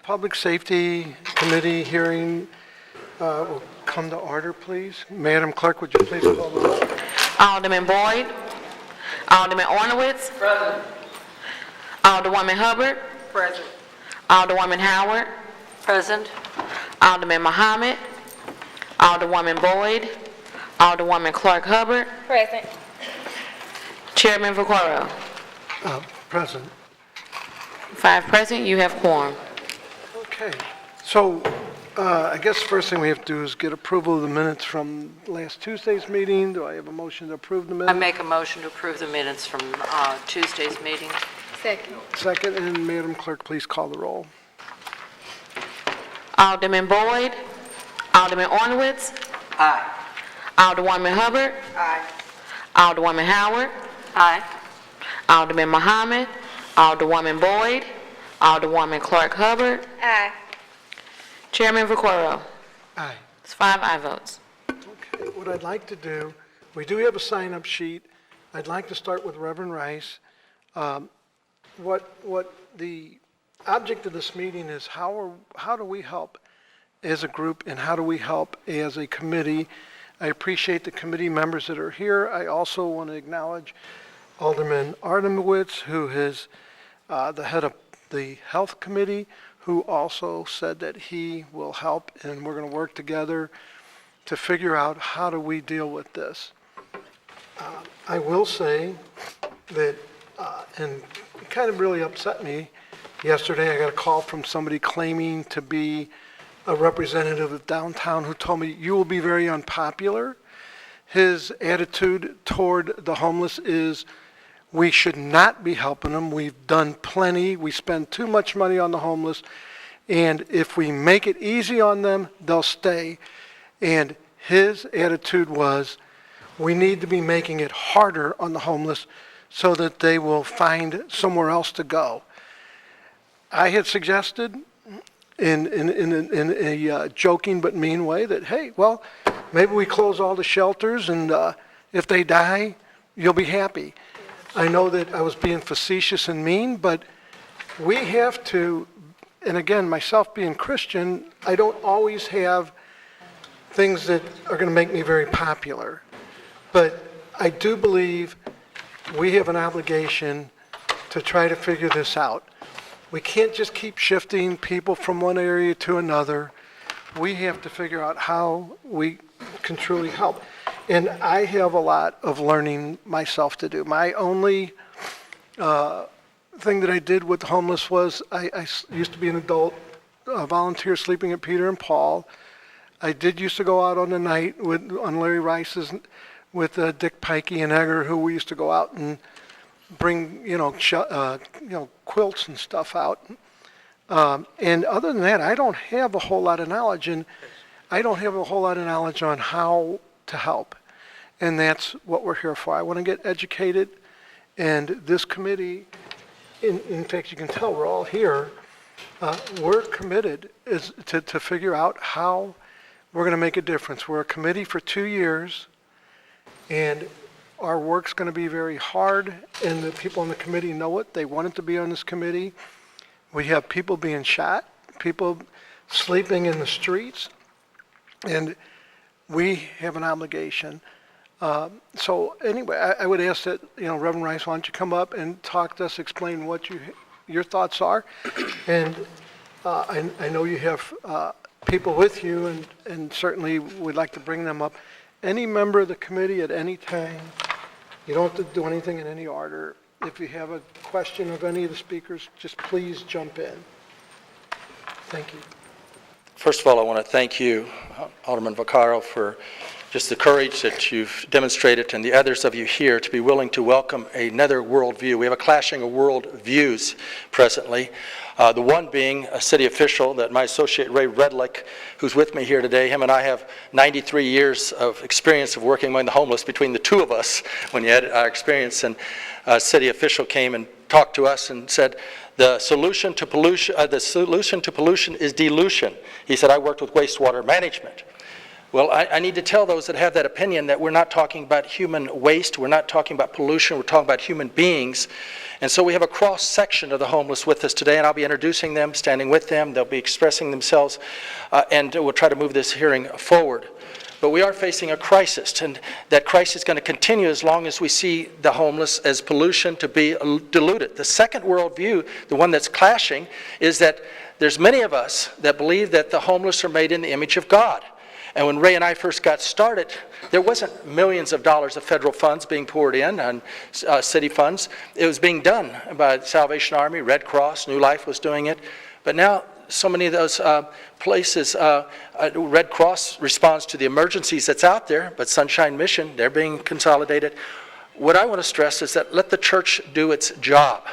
Public Safety Committee hearing will come to order, please. Madam Clerk, would you please call the roll? Alderman Boyd. Alderman Ornowitz. Present. Alderwoman Hubbard. Present. Alderwoman Howard. Present. Alderman Muhammad. Alderwoman Boyd. Alderwoman Clark Hubbard. Present. Chairman Vaccaro. Present. 5 present, you have quorum. Okay. So I guess the first thing we have to do is get approval of the minutes from last Tuesday's meeting. Do I have a motion to approve the I minutes? make a motion to approve the minutes from Tuesday's meeting. Second. Second, and Madam Clerk, please call the roll. Alderman Boyd. Alderman Ornowitz. Aye. Alderwoman Hubbard. Aye. Alderwoman Howard. Aye. Alderman Muhammad. Alderwoman Boyd. Alderwoman Clark Hubbard. Aye. Chairman Vaccaro. Aye. It's 5 aye votes. Okay, what I'd like to do, we do have a sign-up sheet. I'd like to start with Reverend Rice. What the object of this meeting is, how do we help as a group and how do we help as a committee? I appreciate the committee members that are here. I also want to acknowledge Alderman Artemowitz, who is the head of the Health Committee, who also said that he will help, and we're going to work together to figure out how do we deal with this. I will say that, and it kind of really upset me, yesterday I got a call from somebody claiming to be a representative of downtown who told me, you will be very unpopular. His attitude toward the homeless is, we should not be helping them. We've done plenty. We spend too much money on the homeless. And if we make it easy on them, they'll stay. And his attitude was, we need to be making it harder on the homeless so that they will find somewhere else to go. I had suggested in a joking but mean way that, hey, well, maybe we close all the shelters and if they die, you'll be happy. I know that I was being facetious and mean, but we have to, and again, myself being Christian, I don't always have things that are going to make me very popular. But I do believe we have an obligation to try to figure this out. We can't just keep shifting people from one area to another. We have to figure out how we can truly help. And I have a lot of learning myself to do. My only thing that I did with the homeless was I used to be an adult volunteer sleeping at Peter and Paul. I did used to go out on the night on Larry Rice's with Dick Pikey and Egger, who we used to go out and bring quilts and stuff out. And other than that, I don't have a whole lot of knowledge, and I don't have a whole lot of knowledge on how to help. And that's what we're here for. I want to get educated, and this committee, in fact, you can tell we're all here, we're committed to figure out how we're going to make a difference. We're a committee for 2 years, and our work's going to be very hard, and the people on the committee know it. They wanted to be on this committee. We have people being shot, people sleeping in the streets, and we have an obligation. So anyway, I would ask that, Reverend Rice, why don't you come up and talk to us, explain what your thoughts are. And I know you have people with you, and certainly would like to bring them up. Any member of the committee at any time, you don't have to do anything in any order. If you have a question of any of the speakers, just please jump in. Thank you. First of all, I want to thank you, Alderman Vaccaro, for just the courage that you've demonstrated, and the others of you here, to be willing to welcome another worldview. We have a clashing of worldviews presently. The one being a city official that my associate Ray Redlick, who's with me here today, him and I have 93 years of experience of working among the homeless between the two of us. When you had our experience, and a city official came and talked to us and said, the solution to pollution is dilution. He said, I worked with wastewater management. Well, I need to tell those that have that opinion that we're not talking about human waste, we're not talking about pollution, we're talking about human beings. And so we have a cross-section of the homeless with us today, and I'll be introducing them, standing with them, they'll be expressing themselves, and we'll try to move this hearing forward. But we are facing a crisis, and that crisis is going to continue as long as we see the homeless as pollution to be diluted. The second worldview, the one that's clashing, is that there's many of us that believe that the homeless are made in the image of God. And when Ray and I first got started, there wasn't millions of dollars of federal funds being poured in on city funds. It was being done by the Salvation Army, Red Cross, New Life was doing it. But now so many of those places, Red Cross responds to the emergencies that's out there, but Sunshine Mission, they're being consolidated. What I want to stress is that let the church do its job.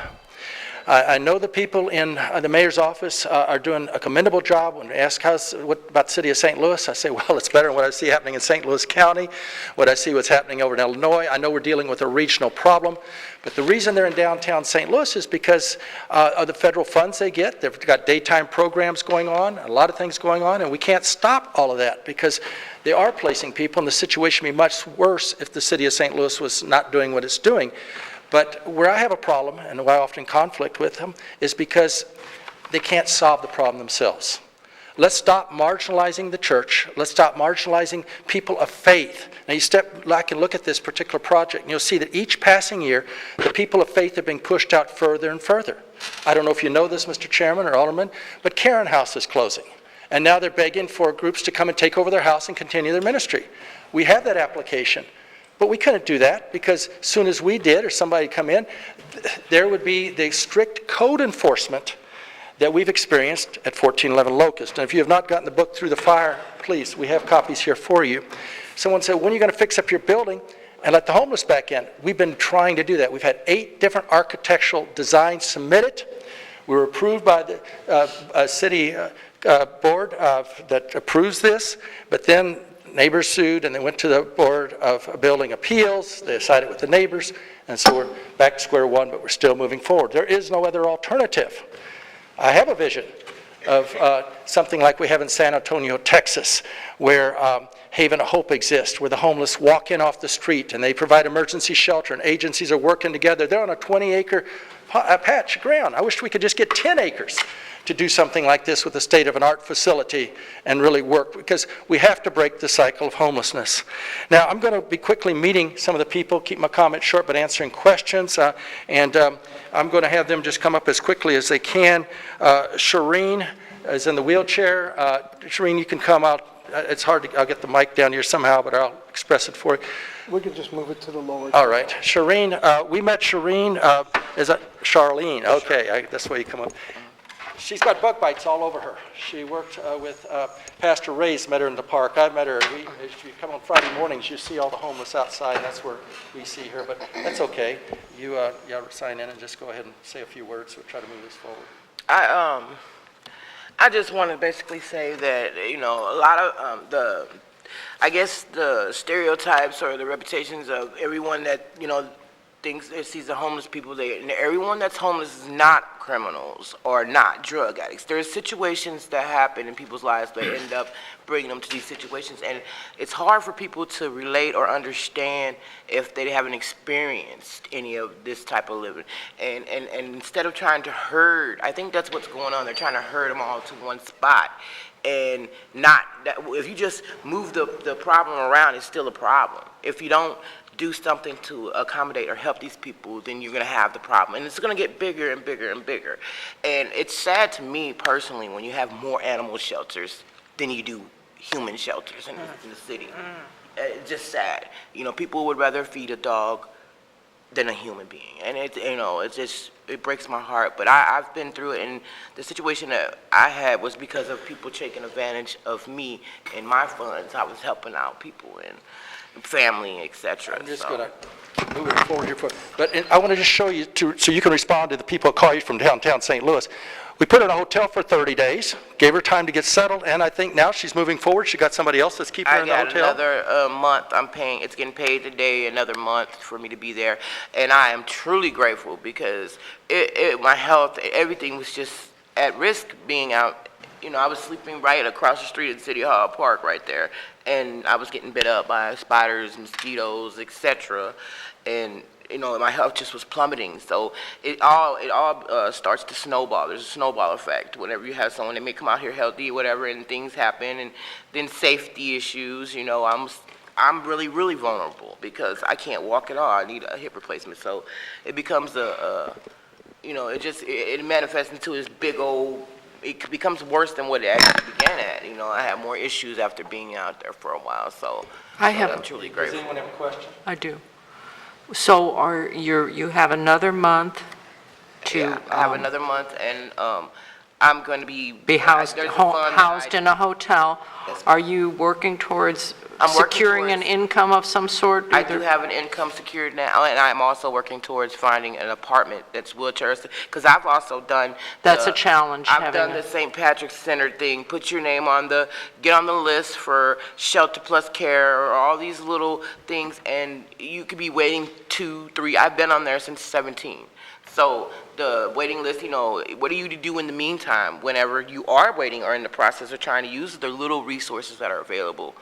I know the people in the mayor's office are doing a commendable job. When they ask what about the city of St. Louis, I say, well, it's better than what I see happening in St. Louis County, what I see what's happening over in Illinois. I know we're dealing with a regional problem, but the reason they're in downtown St. Louis is because of the federal funds they get. They've got daytime programs going on, a lot of things going on, and we can't stop all of that because they are placing people, and the situation would be much worse if the city of St. Louis was not doing what it's doing. But where I have a problem, and why I often conflict with them, is because they can't solve the problem themselves. Let's stop marginalizing the church. Let's stop marginalizing people of faith. Now you step back and look at this particular project, and you'll see that each passing year, the people of faith are being pushed out further and further. I don't know if you know this, Mr. Chairman or Alderman, but Karen House is closing. And now they're begging for groups to come and take over their house and continue their ministry. We have that application. But we couldn't do that because as soon as we did or somebody come in, there would be the strict code enforcement that we've experienced at 1411 Locust. And if you have not gotten the book Through the Fire, please, we have copies here for you. Someone said, when are you going to fix up your building and let the homeless back in? We've been trying to do that. We've had 8 different architectural designs submitted. We were approved by the city board that approves this, but then neighbors sued, and they went to the Board of Building Appeals. They decided with the neighbors, and so we're back to square one, but we're still moving forward. There is no other alternative. I have a vision of something like we have in San Antonio, Texas, where Haven of Hope exists, where the homeless walk in off the street, and they provide emergency shelter, and agencies are working together. They're on a 20-acre patch of ground. I wish we could just get 10 acres to do something like this with a state-of-an-art facility and really work, because we have to break the cycle of homelessness. Now, I'm going to be quickly meeting some of the people, keep my comments short, but answering questions, and I'm going to have them just come up as quickly as they can. Shireen is in the wheelchair. Shireen, you can come out. It's hard to, I'll get the mic down here somehow, but I'll express it for you. We can just move it to the lower. All right. Shireen, we met Shireen, is that Charlene? Okay, that's why you come up. She's got bug bites all over her. She worked with Pastor Ray's, met her in the park. I met her. If you come on Friday mornings, you see all the homeless outside. That's where we see her, but that's okay. You sign in and just go ahead and say a few words. We'll try to move this forward. I just want to basically say that, a lot of the stereotypes or the reputations of everyone that, thinks it sees the homeless people, and everyone that's homeless is not criminals or not drug addicts. There's situations that happen in people's lives that end up bringing them to these situations, and it's hard for people to relate or understand if they haven't experienced any of this type of living. And instead of trying to herd, I think that's what's going on. They're trying to herd them all to one spot. And not that, if you just move the problem around, it's still a problem. If you don't do something to accommodate or help these people, then you're going to have the problem. And it's going to get bigger and bigger and bigger. And it's sad to me personally when you have more animal shelters than you do human shelters in the city. It's just sad. People would rather feed a dog than a human being. And it breaks my heart. But I've been through it, and the situation that I had was because of people taking advantage of me and my funds. I was helping out people and family, etc. I'm just going to move it forward here. But I want to just show you, so you can respond to the people that call you from downtown St. Louis. We put her in a hotel for 30 days, gave her time to get settled, and I think now she's moving forward. She got somebody else that's keeping her in the hotel. I got another month. I'm paying. It's getting paid today, another month for me to be there. And I am truly grateful because my health, everything was just at risk being out. I was sleeping right across the street at City Hall Park right there. and I was getting bit up by spiders, mosquitoes, etc. And my health just was plummeting. So it all starts to snowball. There's a snowball effect. Whenever you have someone that may come out here healthy, whatever, and things happen, and then safety issues. I'm really, really vulnerable because I can't walk at all. I need a hip replacement. So it becomes it manifests into this big old. It becomes worse than what it actually began at. I have more issues after being out there for a while. So I'm truly Does grateful. anyone have a question? I do. So you have another month to Yeah, I have another month, and I'm going to be housed there's a fund housed I- in a hotel. Yes. Are you working towards I'm working securing an towards- income of some sort? I do have an income secured now, and I'm also working towards finding an apartment that's wheelchair, because I've also done. That's a challenge, I've having done a- the St. Patrick's Center thing, put your name get on the list for Shelter Plus Care, or all these little things, and you could be waiting 2, 3, I've been on there since 17. So the waiting list, what are you to do in the meantime whenever you are waiting or in the process of trying to use the little resources that are available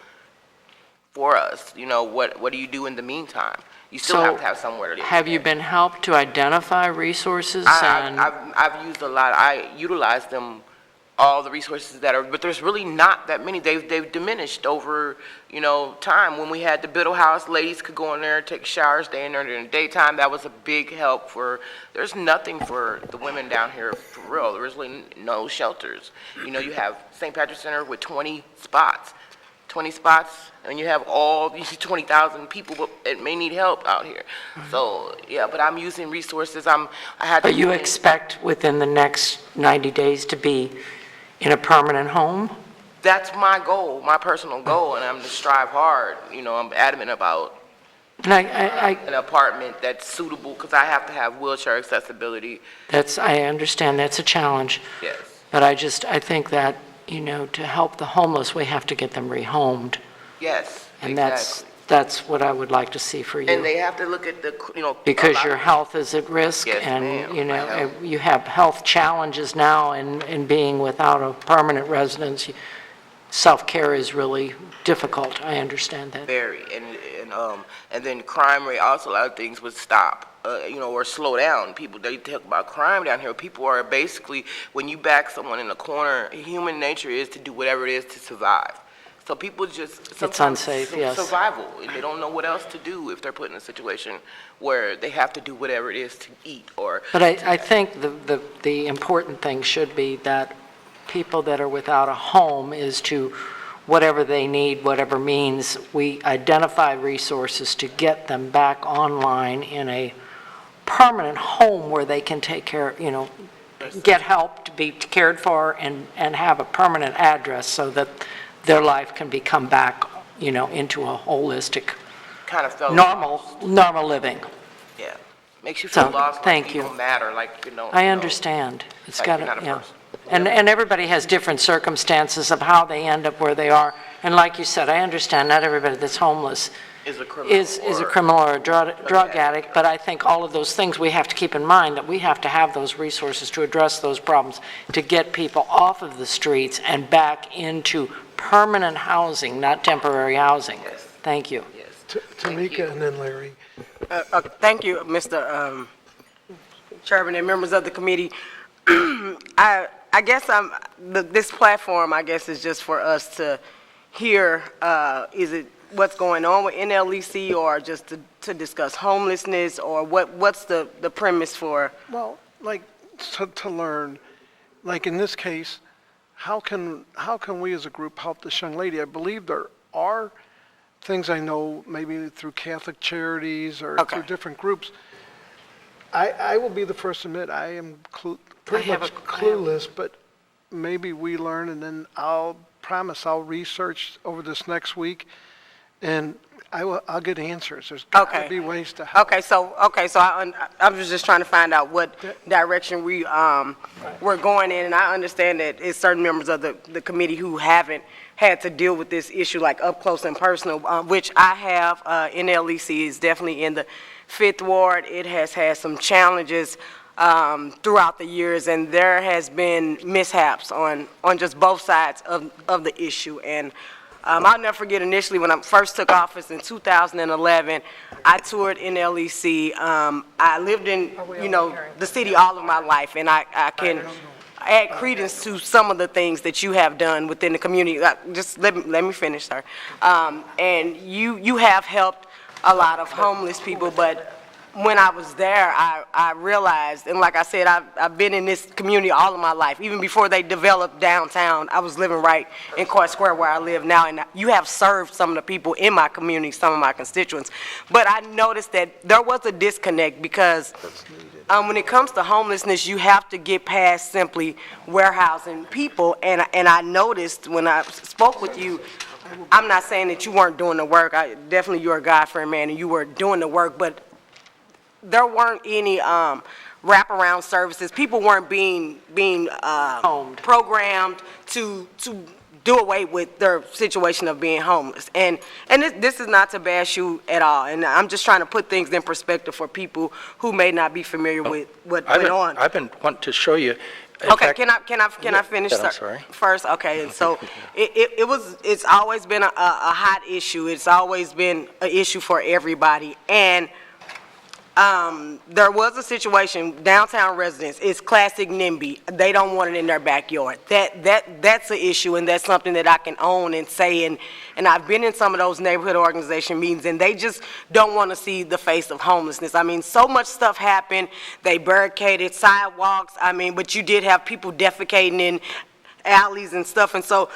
for us? What do you do in the meantime? You still So have to have somewhere to live. have you been helped to identify resources and? I've used a lot. I utilize them, all the resources that are, but there's really not that many. They've diminished over, time. When we had the Biddle House, ladies could go in there, take showers, stay in there during the daytime. That was a big help there's nothing for the women down here for real. There's really no shelters. You have St. Patrick's Center with 20 spots. 20 spots, and you have all these 20,000 people that may need help out here. So, yeah, but I'm using resources. I had to. But you expect within the next 90 days to be in a permanent home? That's my goal, my personal goal, and I'm to strive hard. I'm adamant about And an apartment that's suitable, because I have to have wheelchair accessibility. I understand that's a challenge, Yes. but I think that, to help the homeless, we have to get them rehomed. Yes, And exactly. that's what I would like to see for And you. they have to look at Because a lot your of- health is at risk, Yes, and, ma'am, my health. you have health challenges now in being without a permanent residence. Self-care is really difficult, I understand that. Very, and then crime rate, also a lot of things would stop, or slow down. People, they talk about crime down here. People are basically, when you back someone in a corner, human nature is to do whatever it is to survive. So people just, sometimes unsafe, yes. survival, and they don't know what else to do if they're put in a situation where they have to do whatever it is to eat or. But I think the important thing should be that people that are without a home is to, whatever they need, whatever means, we identify resources to get them back online in a permanent home where they can take care, get help to be cared for and have a permanent address so that their life can become back, into a holistic, Kind of felt. normal living. Yeah. Makes you feel So, lost. thank like you. don't matter, like, I understand. It's Like got you're not a to, person. And everybody has different circumstances of how they end up where they are. And like you said, I understand not everybody that's homeless Is a criminal. is a criminal or a drug addict, but I think all of those things we have to keep in mind, that we have to have those resources to address those problems, to get people off of the streets and back into permanent housing, not temporary housing. Yes. Thank you. Yes. Thank you. Tamika and then Larry. Thank you, Mr. Chairman and members of the committee. I guess this platform, I guess, is just for us to hear, is it what's going on with NLEC, or just to discuss homelessness, or what's the premise for? Well, like, to learn, like in this case, how can we as a group help this young lady? I believe there are things I know, maybe through Catholic Charities or Okay. through different groups. I will be the first to admit, I am pretty have much a- clueless, but maybe we learn, and then I'll research over this next week, and I'll get answers. There's got to Okay. be ways to help. Okay, so I was just trying to find out what direction we're going in, and I understand that it's certain members of the committee who haven't had to deal with this issue like up close and personal, which I have. NLEC is definitely in the 5th Ward. It has had some challenges throughout the years, and there has been mishaps on just both sides of the issue. And I'll never forget initially when I first took office in 2011, I toured NLEC. I lived in, the city all of my life, and I can add credence to some of the things that you have done within the community. Just let me finish, sir. And you have helped a lot of homeless people, but when I was there, I realized, and like I said, I've been in this community all of my life. Even before they developed downtown, I was living right in Court Square where I live now, and you have served some of the people in my community, some of my constituents. But I noticed that there was a disconnect because when it comes to homelessness, you have to get past simply warehousing people, and I noticed when I spoke with you, I'm not saying that you weren't doing the work. Definitely you're a God-fearing man, and you were doing the work, but there weren't any wraparound services. People weren't being programmed to do away with their situation of being homeless. And this is not to bash you at all. And I'm just trying to put things in perspective for people who may not be familiar with what went on. I've been wanting to show you. Okay, can I finish, I'm sir? sorry. First, okay, and so it's always been a hot issue. It's always been an issue for everybody. And there was a situation, downtown residents, it's classic NIMBY. They don't want it in their backyard. That's an issue, and that's something that I can own and say, and I've been in some of those neighborhood organization meetings, and they just don't want to see the face of homelessness. I mean, so much stuff happened. They barricaded sidewalks, but you did have people defecating in alleys and stuff, and so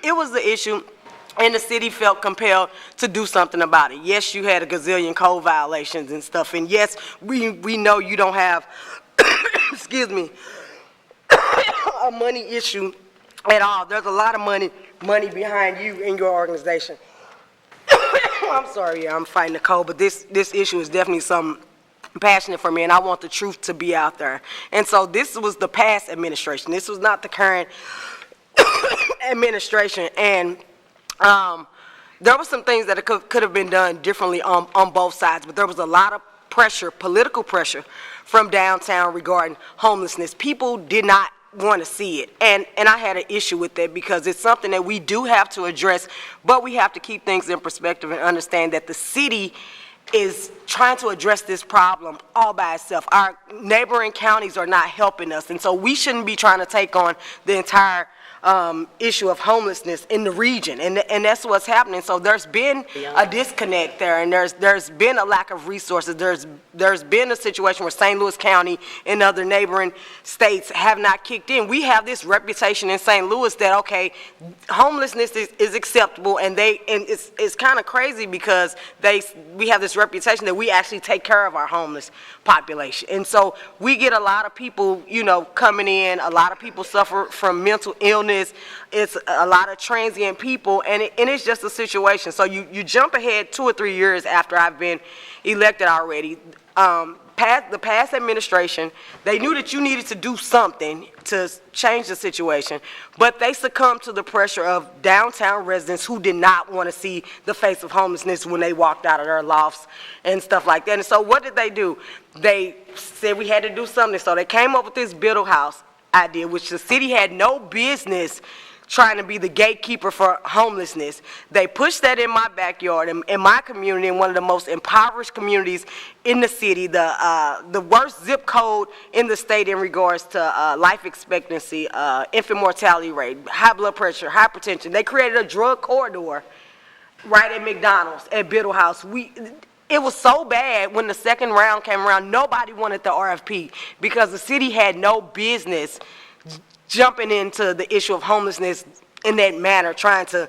it was the issue. And the city felt compelled to do something about it. Yes, you had a gazillion code violations and stuff, and yes, we know you don't have, excuse me, a money issue at all. There's a lot of money behind you and your organization. I'm sorry, I'm fighting the cold, but this issue is definitely something passionate for me, and I want the truth to be out there. And so this was the past administration. This was not the current administration, and there were some things that could have been done differently on both sides, but there was a lot of pressure, political pressure, from downtown regarding homelessness. People did not want to see it, and I had an issue with that because it's something that we do have to address, but we have to keep things in perspective and understand that the city is trying to address this problem all by itself. Our neighboring counties are not helping us, and so we shouldn't be trying to take on the entire issue of homelessness in the region, and that's what's happening. So there's been a disconnect there, and there's been a lack of resources. There's been a situation where St. Louis County and other neighboring states have not kicked in. We have this reputation in St. Louis that, okay, homelessness is acceptable, and it's kind of crazy because we have this reputation that we actually take care of our homeless population. And so we get a lot of people, coming in. A lot of people suffer from mental illness. It's a lot of transient people, and it's just a situation. So you jump ahead 2 or 3 years after I've been elected already. The past administration, they knew that you needed to do something to change the situation, but they succumbed to the pressure of downtown residents who did not want to see the face of homelessness when they walked out of their lofts and stuff like that. And so what did they do? They said we had to do something, so they came up with this Biddle House idea, which the city had no business trying to be the gatekeeper for homelessness. They pushed that in my backyard, in my community, in one of the most impoverished communities in the city, the worst zip code in the state in regards to life expectancy, infant mortality rate, high blood pressure, hypertension. They created a drug corridor right at McDonald's, at Biddle House. It was so bad when the second round came around, nobody wanted the RFP because the city had no business jumping into the issue of homelessness in that manner, trying to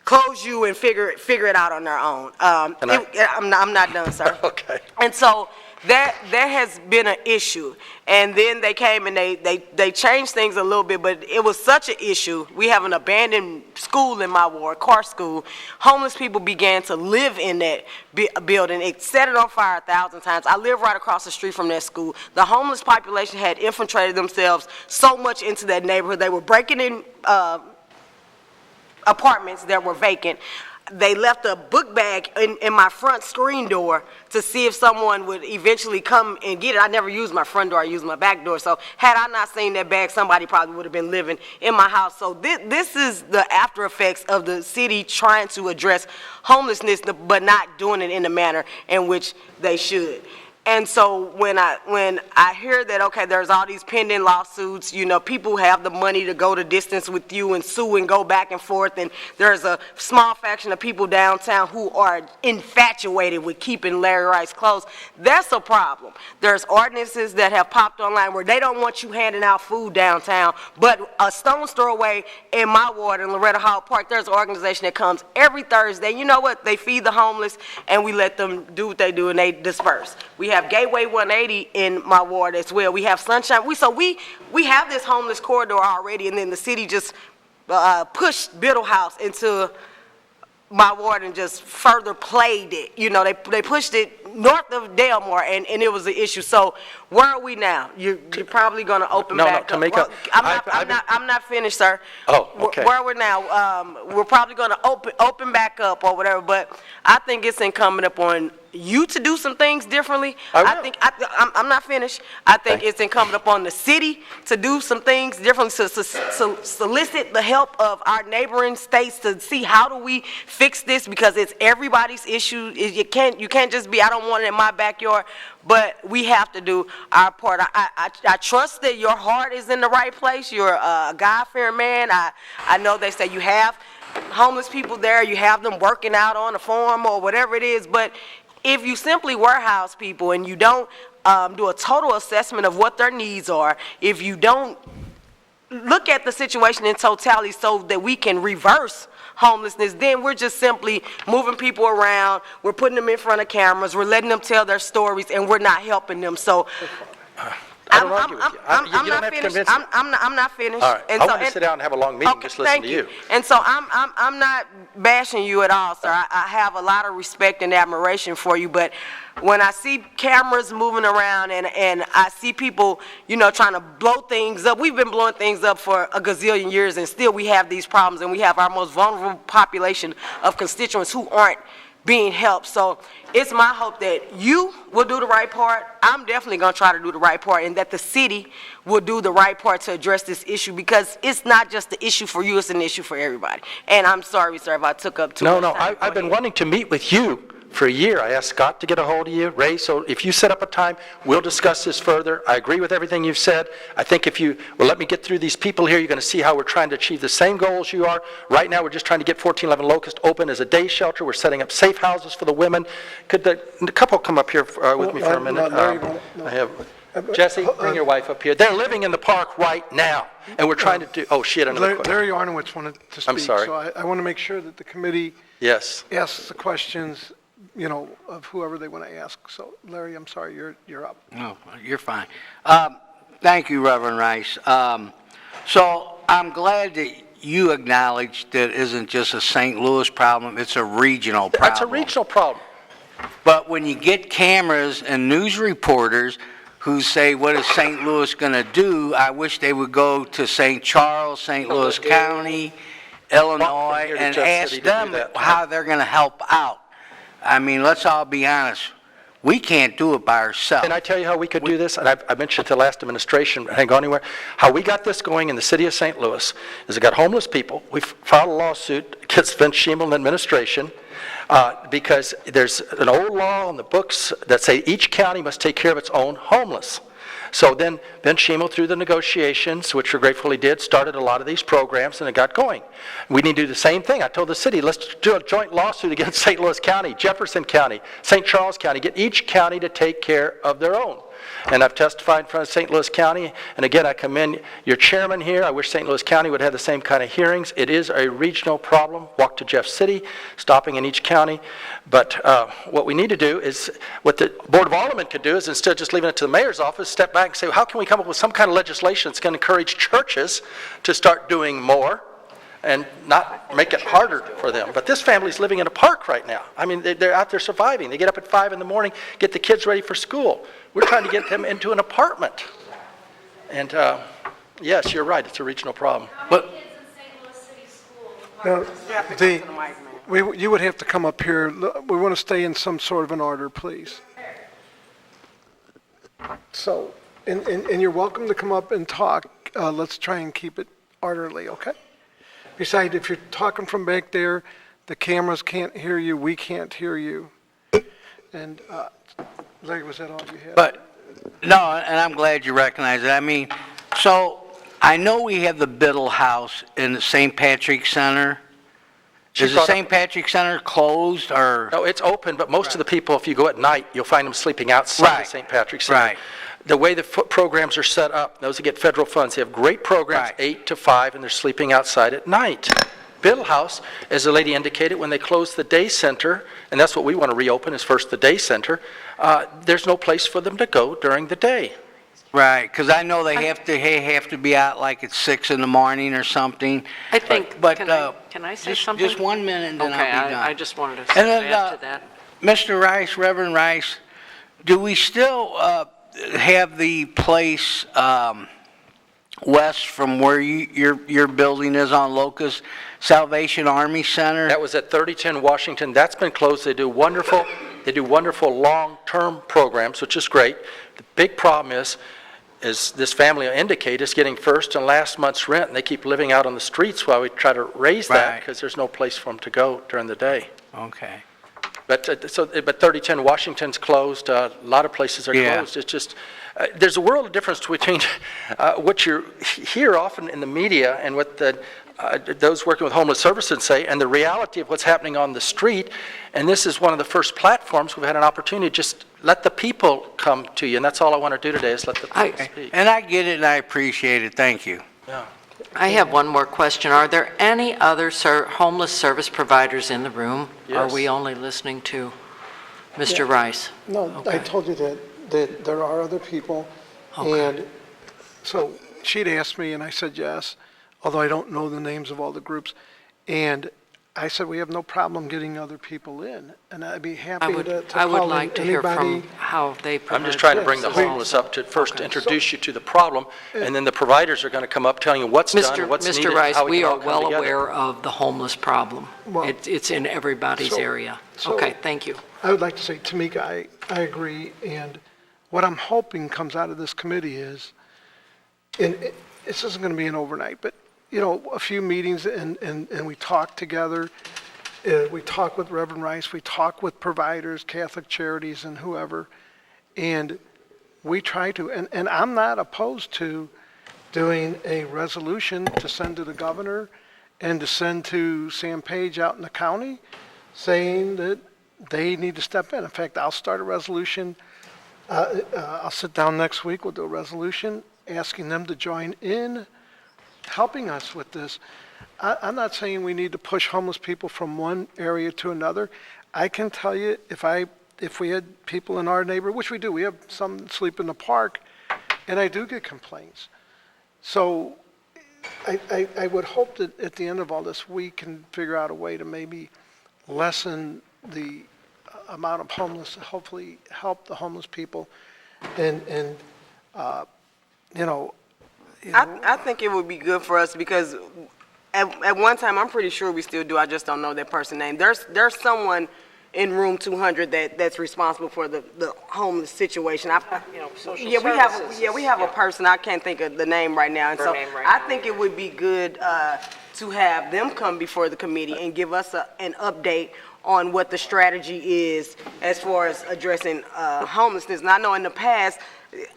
close you and figure it out on their own. I'm not done, sir. Okay. And so that has been an issue. And then they came and they changed things a little bit, but it was such an issue. We have an abandoned school in my ward, Car School. Homeless people began to live in that building. It set it on fire 1,000 times. I live right across the street from that school. The homeless population had infiltrated themselves so much into that neighborhood. They were breaking in apartments that were vacant. they left a book bag in my front screen door to see if someone would eventually come and get it. I never used my front door, I used my back door. So had I not seen that bag, somebody probably would have been living in my house. So this is the after effects of the city trying to address homelessness, but not doing it in the manner in which they should. And so when I hear that, okay, there's all these pending lawsuits, you know, people have the money to go the distance with you and sue and go back and forth, and there's a small faction of people downtown who are infatuated with keeping Larry Rice closed, that's a problem. There's ordinances that have popped online where they don't want you handing out food downtown, but a stone's throw away in my ward in Loretta Hall Park, there's an organization that comes every Thursday. You know what? They feed the homeless, and we let them do what they do, and they disperse. We have Gateway 180 in my ward as well. We have Sunshine. We have this homeless corridor already, and then the city just pushed Biddle House into my ward and just further played it. You know, they pushed it north of Delmore, and it was an issue. So where are we now? You're probably going to open back up. Well, I'm not finished, sir. Oh, okay. Where we're now, we're probably going to open back up or whatever, but I think it's incumbent upon you to do some things differently. I'm not finished. I think it's incumbent upon the city to do some things differently, to solicit the help of our neighboring states to see how do we fix this, because it's everybody's issue. You can't just be, I don't want it in my backyard, but we have to do our part. I trust that your heart is in the right place. You're a God-fearing man. I know they say you have homeless people there, you have them working out on the farm or whatever it is, but if you simply warehouse people and you don't do a total assessment of what their needs are, if you don't look at the situation in totality so that we can reverse homelessness, then we're just simply moving people around, we're putting them in front of cameras, we're letting them tell their stories, and we're not helping them. So I don't argue with you. You don't have to convince me. I'm not finished. All right. And I want to sit down and have a long meeting, just listen to you. And so I'm not bashing you at all, sir. I have a lot of respect and admiration for you, but when I see cameras moving around and I see people, you know, trying to blow things up, we've been blowing things up for a gazillion years, and still we have these problems, and we have our most vulnerable population of constituents who aren't being helped. So it's my hope that you will do the right part. I'm definitely going to try to do the right part, and that the city will do the right part to address this issue, because it's not just the issue for you, it's an issue for everybody. And I'm sorry, sir, if I took up too much time. I've been wanting to meet with you for a year. I asked Scott to get a hold of you, Ray, so if you set up a time, we'll discuss this further. I agree with everything you've said. I think if you will let me get through these people here, you're going to see how we're trying to achieve the same goals you are. Right now, we're just trying to get 1411 Locust open as a day shelter. We're setting up safe houses for the women. Could the couple come up here with me for a minute? I have Jesse, bring your wife up here. They're living in the park right now, and we're trying to do, she had another question. Larry Arnowitz wanted to speak. I'm sorry. So I want to make sure that the committee asks the questions, you know, of whoever they want to ask. So, Larry, I'm sorry, you're up. No, you're fine. Thank you, Reverend Rice. So I'm glad that you acknowledge that it isn't just a St. Louis problem, it's a regional problem. That's a regional problem. But when you get cameras and news reporters who say, what is St. Louis going to do, I wish they would go to St. Charles, St. Louis County, Illinois, and ask them how they're going to help out. I mean, let's all be honest. We can't do it by ourselves. Can I tell you how we could do this? And I mentioned it to the last administration, I didn't go anywhere. How we got this going in the city of St. Louis is we got homeless people. We filed a lawsuit against Vince Schimmel and administration because there's an old law in the books that say each county must take care of its own homeless. So then Vince Schimmel, through the negotiations, which we gratefully did, started a lot of these programs, and it got going. We need to do the same thing. I told the city, let's do a joint lawsuit against St. Louis County, Jefferson County, St. Charles County, get each county to take care of their own. And I've testified in front of St. Louis County, and again, I commend your chairman here. I wish St. Louis County would have the same kind of hearings. It is a regional problem. Walk to Jeff City, stopping in each county. But what we need to do is, what the Board of Aldermen could do is, instead of just leaving it to the mayor's office, step back and say, well, how can we come up with some kind of legislation that's going to encourage churches to start doing more and not make it harder for them. But this family's living in a park right now. I mean, they're out there surviving. They get up at 5 in the morning, get the kids ready for school. We're trying to get them into an apartment. And yes, you're right, it's a regional problem. Now, You would have to come up here. We want to stay in some sort of an order, please. So, and you're welcome to come up and talk. Let's try and keep it orderly, okay? Besides, if you're talking from back there, the cameras can't hear you, we can't hear you. And, Larry, was that all you had? But, no, and I'm glad you recognize it. I mean, so I know we have the Biddle House in the St. Patrick Center. Is the brought up- St. Patrick Center closed or? No, it's open, but most of the people, if you go at night, you'll find them sleeping outside Right. the St. Patrick's Center. Right. The way the programs are set up, those that get federal funds, they have great programs, Right. 8 to 5, and they're sleeping outside at night. Biddle House, as the lady indicated, when they closed the day center, and that's what we want to reopen, is first the day center, there's no place for them to go during the day. Right, because I know they have to be out like at 6 in the morning or something. I think, But, can I say something? Just 1 minute and then Okay, I'll be done. I just wanted to And then, add to that. Mr. Rice, Reverend Rice, do we still have the place west from where your building is on Locust, Salvation Army Center? That was at 3010 Washington. That's been closed. They do wonderful long-term programs, which is great. The big problem is this family I indicate is getting first and last month's rent, and they keep living out on the streets while we try to raise that Right. because there's no place for them to go during the day. Okay. But 3010 Washington's closed. A lot of places are Yeah. closed. It's just there's a world of difference between what you hear often in the media and what those working with homeless services say, and the reality of what's happening on the street. And this is one of the first platforms we've had an opportunity to just let the people come to you, and that's all I want to do today is let the people speak. And I get it and I appreciate it. Thank you. Yeah. I have one more question. Are there any other homeless service providers in the room? Are Yes. we only listening to Mr. Rice? No, I Okay. told you that there are other people. Okay. And so she'd asked me, and I said yes, although I don't know the names of all the groups. And I said, we have no problem getting other people in, and I'd be happy to I would call in like to hear anybody. from how they provide. I'm just trying to bring the Yes. homeless up to first Okay. introduce you to the problem, and then the providers are going to come up telling you what's done, and what's needed, Mr. Rice, how we we can are all come well together. aware of the homeless problem. Well, It's in everybody's so- area. so- Okay, thank you. I would like to say, Tamika, I agree, and what I'm hoping comes out of this committee is, this isn't going to be an overnight, but, a few meetings and we talk together. We talk with Reverend Rice, we talk with providers, Catholic Charities, and whoever, and we try to, and I'm not opposed to doing a resolution to send to the governor and to send to Sam Page out in the county, saying that they need to step in. In fact, I'll start a resolution. I'll sit down next week, we'll do a resolution asking them to join in, helping us with this. I'm not saying we need to push homeless people from one area to another. I can tell you, if we had people in our neighborhood, which we do, we have some that sleep in the park, and I do get complaints. So I would hope that at the end of all this, we can figure out a way to maybe lessen the amount of homeless, hopefully help the homeless people, and I think it would be good for us because at one time, I'm pretty sure we still do, I just don't know that person's name. There's someone in room 200 that's responsible for the homeless situation. social Yeah, services. we have a person, I can't think of the name right now. And Her so name right I now. think it would be good to have them come before the committee and give us an update on what the strategy is as far as addressing homelessness. And I know in the past, the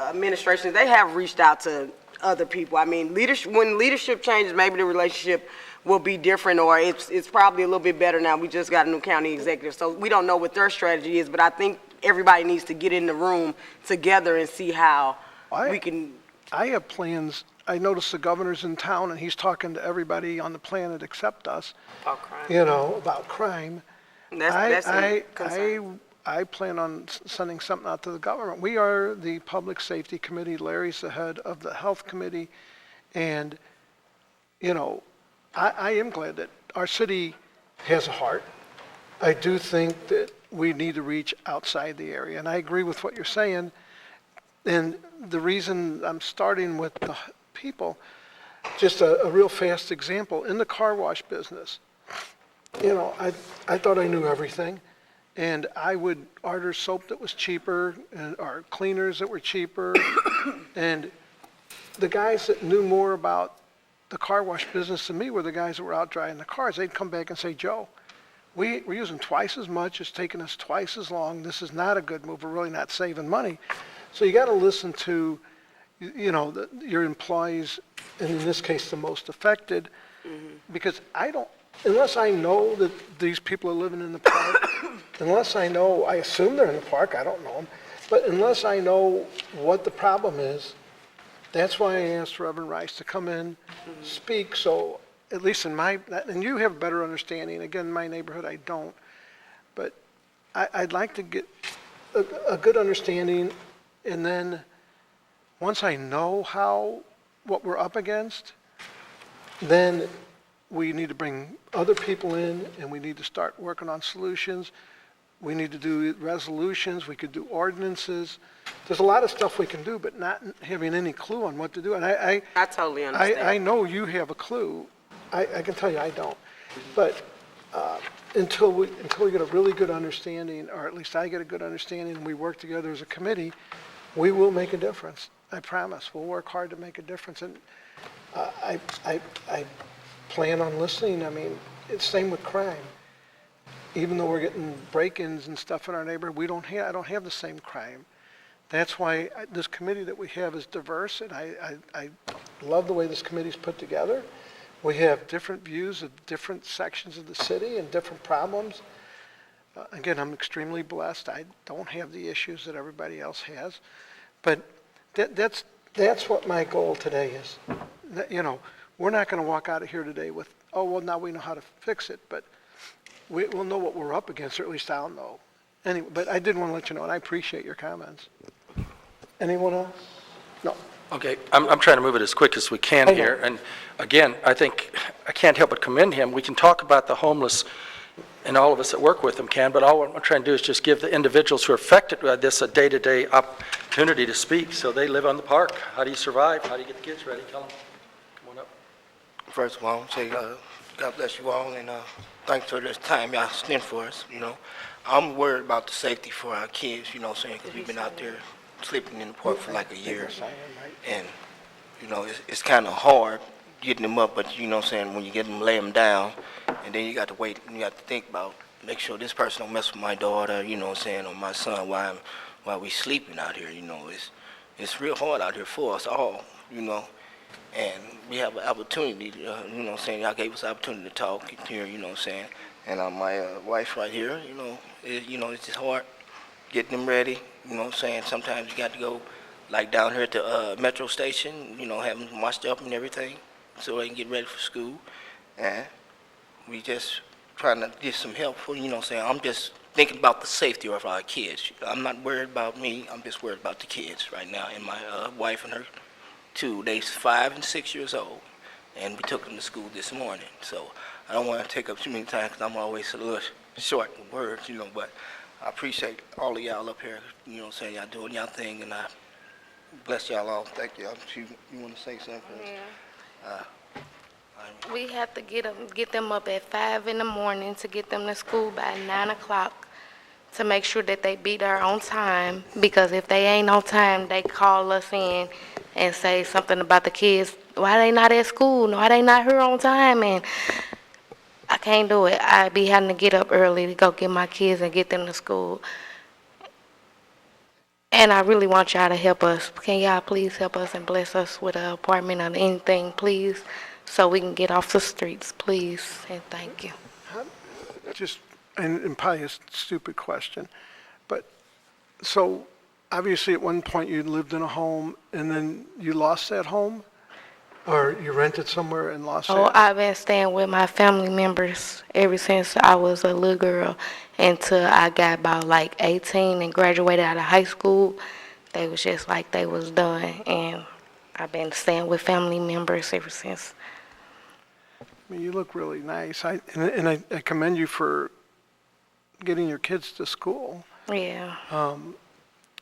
administration, they have reached out to other people. I mean, when leadership changes, maybe the relationship will be different, or it's probably a little bit better now. We just got a new county executive, so we don't know what their strategy is, but I think everybody needs to get in the room together and see how we can. I have plans. I noticed the governor's in town, and he's talking to everybody on the planet except us, About crime. about crime. That's a concern. I plan on sending something out to the government. We are the Public Safety Committee. Larry's the head of the Health Committee. And, I am glad that our city has a heart. I do think that we need to reach outside the area. And I agree with what you're saying. And the reason I'm starting with the people, Just a real fast example, in the car wash business, I thought I knew everything, and I would order soap that was cheaper, or cleaners that were cheaper, and the guys that knew more about the car wash business than me were the guys that were out driving the cars. They'd come back and say, Joe, we're using twice as much, it's taking us twice as long, this is not a good move, we're really not saving money. So you got to listen to, your employees, and in this case, the most affected, because unless I know that these people are living in the park, I assume they're in the park, I don't know them, but unless I know what the problem is, that's why I asked Reverend Rice to come in, speak, so at least and you have a better understanding, again, in my neighborhood, I don't, but I'd like to get a good understanding, and then once I know what we're up against, then we need to bring other people in, and we need to start working on solutions. We need to do resolutions, we could do ordinances. There's a lot of stuff we can do, but not having any clue on what to do. And I totally understand. I know you have a clue. I can tell you I don't. But until we get a really good understanding, or at least I get a good understanding, and we work together as a committee, we will make a difference. I promise. We'll work hard to make a difference. And I plan on listening. I mean, it's same with crime. Even though we're getting break-ins and stuff in our neighborhood, I don't have the same crime. That's why this committee that we have is diverse, and I love the way this committee's put together. We have different views of different sections of the city and different problems. Again, I'm extremely blessed. I don't have the issues that everybody else has. But that's what my goal today is. We're not going to walk out of here today with, now we know how to fix it, but we'll know what we're up against, or at least I'll know. Anyway, but I did want to let you know, and I appreciate your comments. Anyone else? No. Okay, I'm trying to move it as quick as we can here. And again, I think I can't help but commend him. We can talk about the homeless, and all of us that work with them can, but all I'm trying to do is just give the individuals who are affected by this a day-to-day opportunity to speak. So they live on the park. How do you survive? How do you get the kids ready? Tell them. Come on up. First of all, say God bless you all, and thanks for this time y'all spent for us, I'm worried about the safety for our kids, because we've been out there sleeping in the park for like a year, and, it's kind of hard getting them up, but, when you get them, lay them down, and then you got to wait, and you have to think about, make sure this person don't mess with my daughter, or my son while we sleeping out here, it's real hard out here for us all, and we have an opportunity, y'all gave us an opportunity to talk here, and my wife right here, it's just hard getting them ready, sometimes you got to go, like down here at the metro station, have them washed up and everything, so they can get ready for school, and we just trying to get some help for, I'm just thinking about the safety of our kids. I'm not worried about me, I'm just worried about the kids right now, and my wife and her two, they're 5 and 6 years old, and we took them to school this morning, so I don't want to take up too many time because I'm always a little short with words, but I appreciate all of y'all up here, y'all doing y'all thing, and I bless y'all all. Thank y'all. You want to say something? Yeah. We have to get them up at 5 in the morning to get them to school by 9 o'clock to make sure that they be there on time, because if they ain't on time, they call us in and say something about the kids. Why they not at school? Why they not here on time? And I can't do it. I be having to get up early to go get my kids and get them to school. And I really want y'all to help us. Can y'all please help us and bless us with an apartment or anything, please, so we can get off the streets, please, and thank you. And probably a stupid question, but so obviously at one point you lived in a home and then you lost that home, or you rented somewhere and lost it? I've been staying with my family members ever since I was a little girl until I got about like 18 and graduated out of high school. They was just like they was done, and I've been staying with family members ever since. I mean, you look really nice. I commend you for getting your kids to school. Yeah. And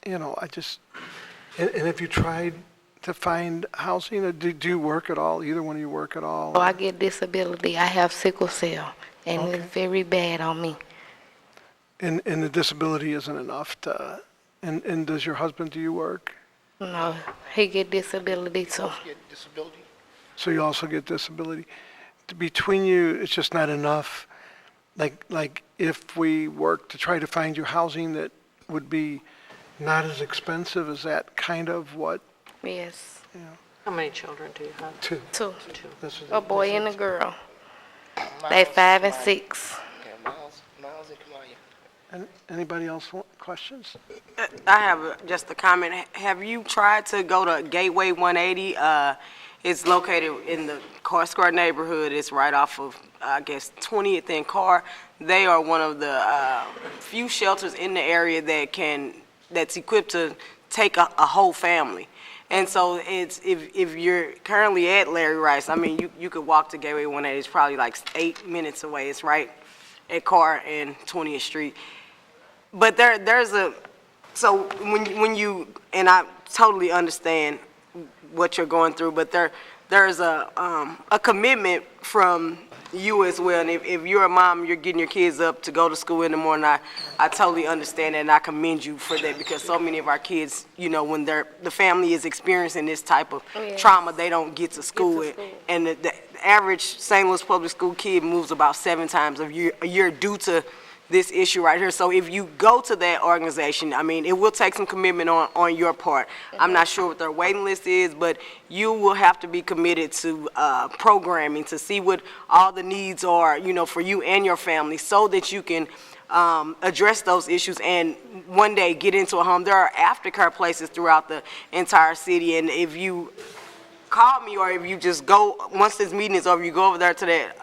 if you tried to find housing? Or do you work at all? Either one of you work at all? So I get disability. I have sickle cell, and Okay. it's very bad on me. And the disability isn't enough to, and does your husband, do you work? No, he get disability too. Get disability? So you also get disability. Between you, it's just not enough. Like if we work to try to find you housing that would be not as expensive, is that kind of what, Yes, How many children do you have? two? two. This is- A boy and a girl. They 5 and 6. Okay, Miles and Kamaya. Anybody else want questions? I have just a comment. Have you tried to go to Gateway 180? It's located in the Car Square neighborhood. It's right off of, I guess, 20th and Car. They are one of the few shelters in the area that's equipped to take a whole family. And so it's, if you're currently at Larry Rice, I mean, you could walk to Gateway 180. It's probably like 8 minutes away. It's right at Car and 20th Street. But so when you, and I totally understand what you're going through, but there's a commitment from you as well. And if you're a mom, you're getting your kids up to go to school in the morning, I totally understand that, and I commend you for that, because so many of our kids, when the family is experiencing this type of trauma, they don't get to school. And the average St. Louis public school kid moves about 7 times a year due to this issue right here. So if you go to that organization, I mean, it will take some commitment on your part. I'm not sure what their waiting list is, but you will have to be committed to programming to see what all the needs are, for you and your family, so that you can address those issues and one day get into a home. There are aftercare places throughout the entire city, and if you call me, or if you just go, once this meeting is over, you go over there to that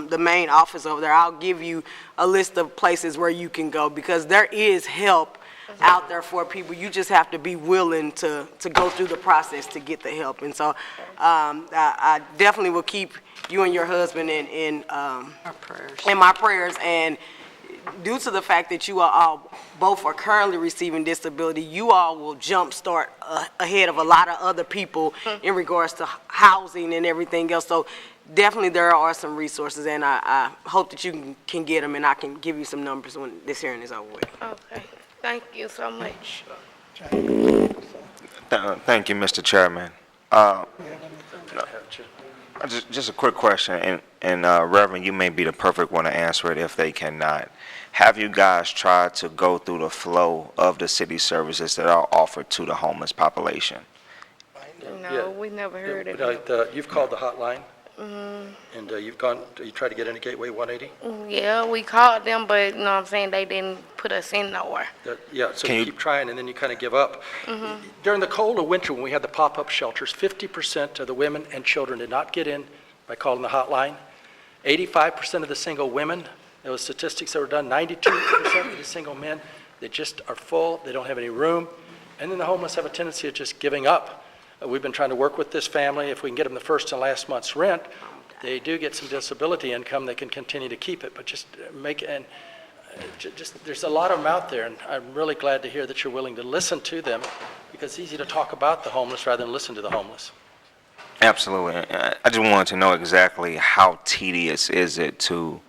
the main office over there, I'll give you a list of places where you can go, because there is help out there for people. You just have to be willing to go through the process to get the help. And so I definitely will keep you and your husband in my prayers. And due to the fact that you are all both are currently receiving disability, you all will jumpstart ahead of a lot of other people in regards to housing and everything else. So definitely there are some resources, and I hope that you can get them, and I can give you some numbers when this hearing is over with. Okay, thank you so much. Thank you, Mr. Chairman. Just a quick question, and Reverend, you may be the perfect one to answer it if they cannot. Have you guys tried to go through the flow of the city services that are offered to the homeless population? No, we never heard of it. You've called the hotline, and you tried to get into Gateway 180? Yeah, we called them, but what I'm saying, they didn't put us in nowhere. Yeah, so you keep trying, and then you kind of give up. During the cold of winter, when we had the pop-up shelters, 50% of the women and children did not get in by calling the hotline. 85% of the single women, those statistics that were done, 92% of the single men, they just are full, they don't have any room. And then the homeless have a tendency of just giving up. We've been trying to work with this family. If we can get them the first and last month's rent, they do get some disability income. They can continue to keep it, but just there's a lot of them out there, and I'm really glad to hear that you're willing to listen to them, because it's easy to talk about the homeless rather than listen to the homeless. Absolutely. I just wanted to know exactly how tedious is it to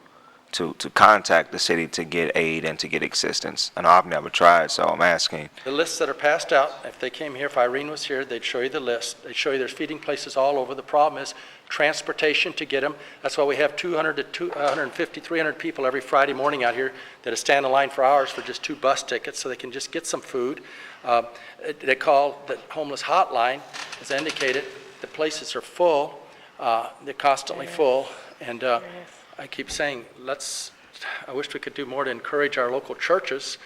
contact the city to get aid and to get assistance. I know I've never tried, so I'm asking. The lists that are passed out, if they came here, if Irene was here, they'd show you the list. They'd show you there's feeding places all over. The problem is transportation to get them. That's why we have 200 to 250, 300 people every Friday morning out here that stand in line for hours for just 2 bus tickets so they can just get some food. They call the homeless hotline, as I indicated. The places are full. They're constantly full. And I keep saying, I wish we could do more to encourage our local churches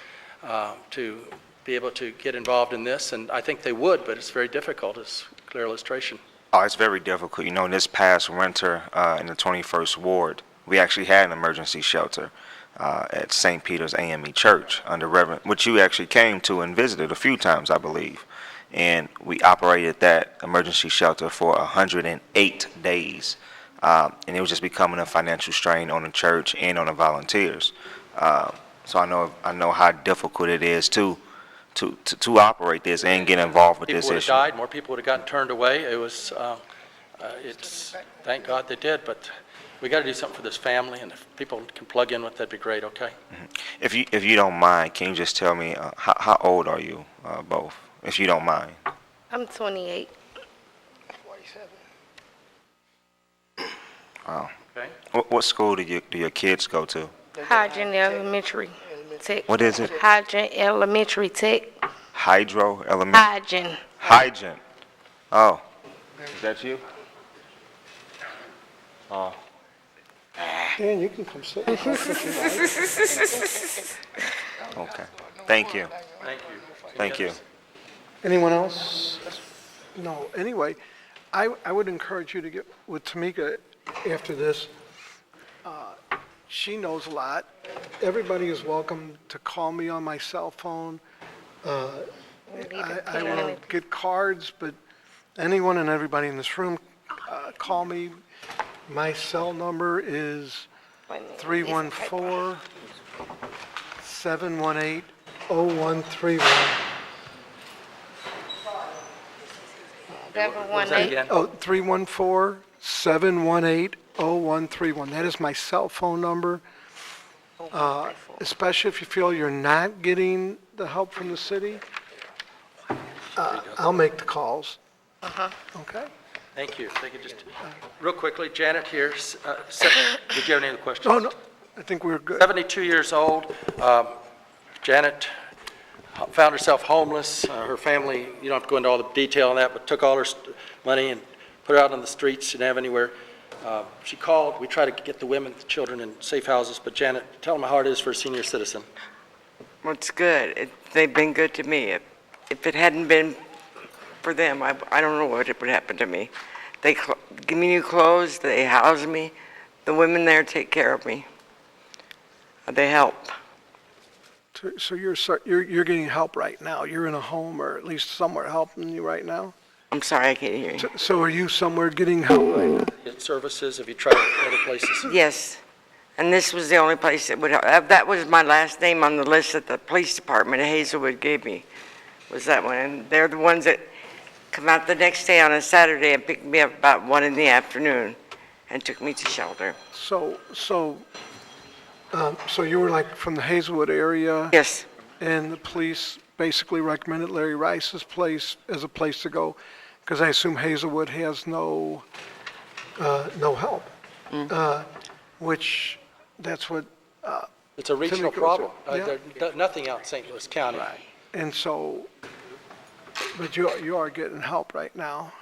to be able to get involved in this, and I think they would, but it's very difficult, as a clear illustration. Oh, it's very difficult. In this past winter in the 21st Ward, we actually had an emergency shelter at St. Peter's AME Church under Reverend, which you actually came to and visited a few times, I believe. And we operated that emergency shelter for 108 days. And it was just becoming a financial strain on the church and on the volunteers. So I know how difficult it is to to operate this and get involved with People this would have issue. died, more people would have gotten turned away. It was, thank God they did, but we got to do something for this family, and if people can plug in with that, that'd be great, okay? If you don't mind, can you just tell me, how old are you, both, if you don't mind? I'm 28. Wow. Okay. What school do your kids go to? Hygiene Elementary Tech. What is it? Hygiene Elementary Tech. Hydro Elementary? Hygiene. Hygiene. Oh. Is that you? Oh. Dan, you can come sit. Okay. Thank you. Thank you. Thank you. Anyone else? No. Anyway, I would encourage you to get with Tamika after this. She knows a lot. Everybody is welcome to call me on my cell phone. I will get cards, but anyone and everybody in this room, call me. My cell number is 314-718-0131. What was that again? Oh, 314-718-0131. That is my cell phone number. Especially if you feel you're not getting the help from the city, I'll make the calls. Okay? Thank you. Thank you. Just real quickly, Janet here, did you have any other questions? Oh, no, I think we're good. 72 years old. Janet found herself homeless. Her family, you don't have to go into all the detail on that, but took all her money and put her out on the streets. She didn't have anywhere. She called. We try to get the women, the children in safe houses. But Janet, tell them how hard it is for a senior citizen. Well, it's good. They've been good to me. If it hadn't been for them, I don't know what would happen to me. They give me new clothes. They house me. The women there take care of me. They help. So you're getting help right now. You're in a home or at least somewhere helping you right now? I'm sorry, I can't hear you. So are you somewhere getting help right now? Get services. Have you tried other places? Yes, and this was the only place that would help. That was my last name on the list that the police department of Hazelwood gave me, was that one. And they're the ones that come out the next day on a Saturday and picked me up about 1 in the afternoon and took me to shelter. So you were like from the Hazelwood area? Yes. And the police basically recommended Larry Rice's place as a place to go, because I assume Hazelwood has no help, which that's what. It's a regional Timmy goes problem. to- There's nothing out in St. Louis County. And so, but you are getting help right now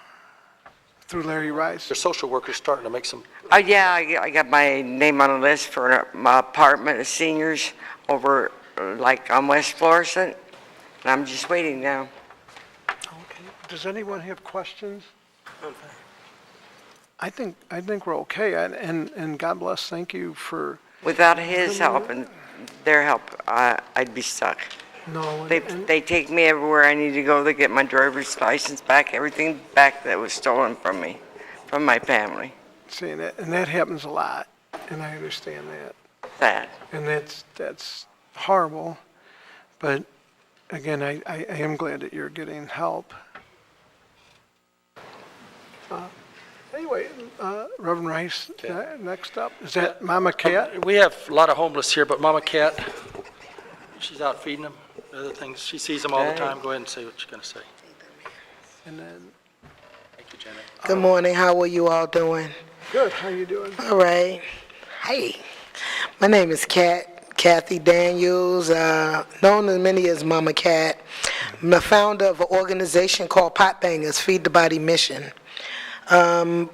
through Larry Rice. There's social workers starting to make some. Yeah, I got my name on a list for my apartment of seniors over like on West Florissant, and I'm just waiting now. Okay. Does anyone have questions? I think we're okay, and God bless. Thank you for. Without his help and their help, I'd be stuck. No. They take me everywhere I need to go. They get my driver's license back, everything back that was stolen from me, from my family. See, and that happens a lot, and I understand that. Sad. And that's horrible, but again, I am glad that you're getting help. Anyway, Reverend Rice, next up, is that Mama Cat? We have a lot of homeless here, but Mama Cat, she's out feeding them, other things. She sees them all the time. Go ahead and say what you're going to say. And then, Thank you, Janet. Good morning, how are you all doing? good, how you doing? All right. Hey, my name is Kathy Daniels, known to many as Mama Cat. I'm the founder of an organization called Pot Bangers, Feed the Body Mission.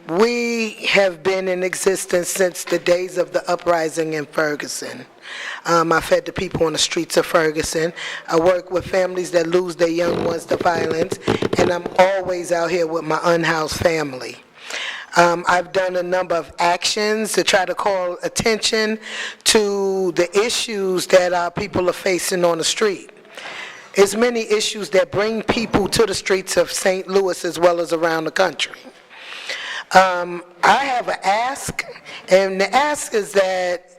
We have been in existence since the days of the uprising in Ferguson. I fed the people on the streets of Ferguson. I work with families that lose their young ones to violence, and I'm always out here with my unhoused family. I've done a number of actions to try to call attention to the issues that our people are facing on the street. There's many issues that bring people to the streets of St. Louis as well as around the country. I have an ask, and the ask is that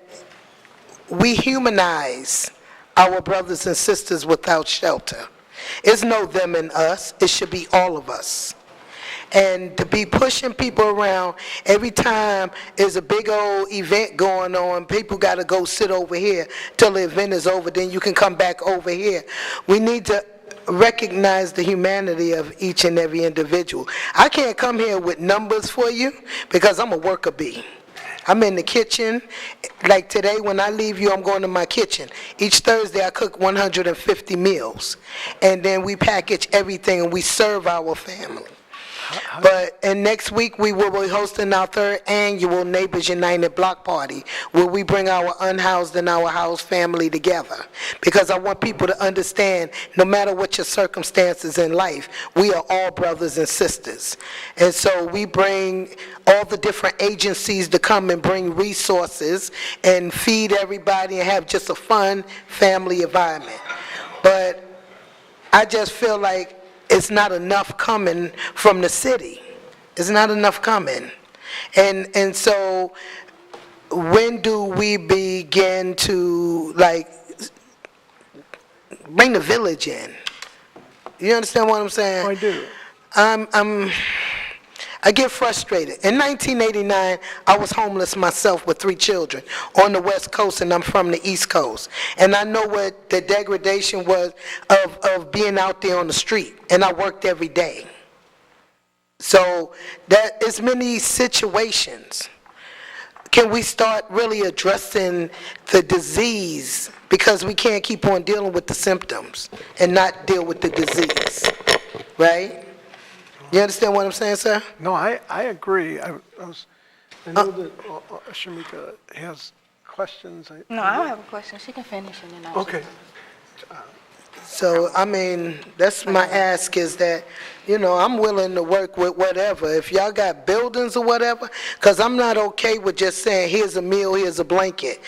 we humanize our brothers and sisters without shelter. It's no them and us. It should be all of us. And to be pushing people around every time there's a big old event going on, people got to go sit over here till the event is over, then you can come back over here. We need to recognize the humanity of each and every individual. I can't come here with numbers for you because I'm a worker bee. I'm in the kitchen. Like today, when I leave you, I'm going to my kitchen. Each Thursday, I cook 150 meals. And then we package everything and we serve our family. And next week, we will be hosting our 3rd annual Neighbors United Block Party, where we bring our unhoused and our housed family together. Because I want people to understand, no matter what your circumstances in life, we are all brothers and sisters. And so we bring all the different agencies to come and bring resources and feed everybody and have just a fun family environment. But I just feel like it's not enough coming from the city. It's not enough coming. And so when do we begin to, like, bring the village in? You understand what I'm saying? I do. I get frustrated. In 1989, I was homeless myself with 3 children on the West Coast, and I'm from the East Coast. And I know what the degradation was of being out there on the street, and I worked every day. So that is many situations. Can we start really addressing the disease? Because we can't keep on dealing with the symptoms and not deal with the disease, right? You understand what I'm saying, sir? No, I agree. I know that Shamika has questions. No, I don't have a question. She can finish and then I'll. Okay. So, I mean, that's my ask is that, you know, I'm willing to work with whatever. If y'all got buildings or whatever, because I'm not okay with just saying, here's a meal, here's a blanket.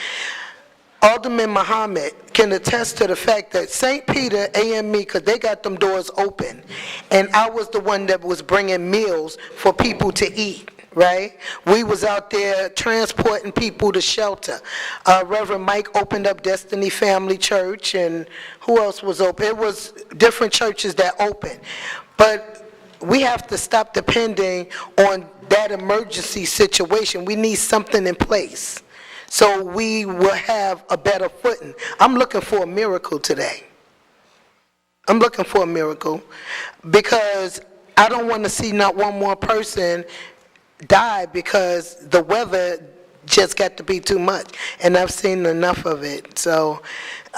Alderman Muhammad can attest to the fact that St. Peter, AME, because they got them doors open, and I was the one that was bringing meals for people to eat, right? We was out there transporting people to shelter. Reverend Mike opened up Destiny Family Church, and who else was open? It was different churches that opened. But we have to stop depending on that emergency situation. We need something in place, so we will have a better footing. I'm looking for a miracle today. I'm looking for a miracle because I don't want to see not one more person die because the weather just got to be too much, and I've seen enough of it. So,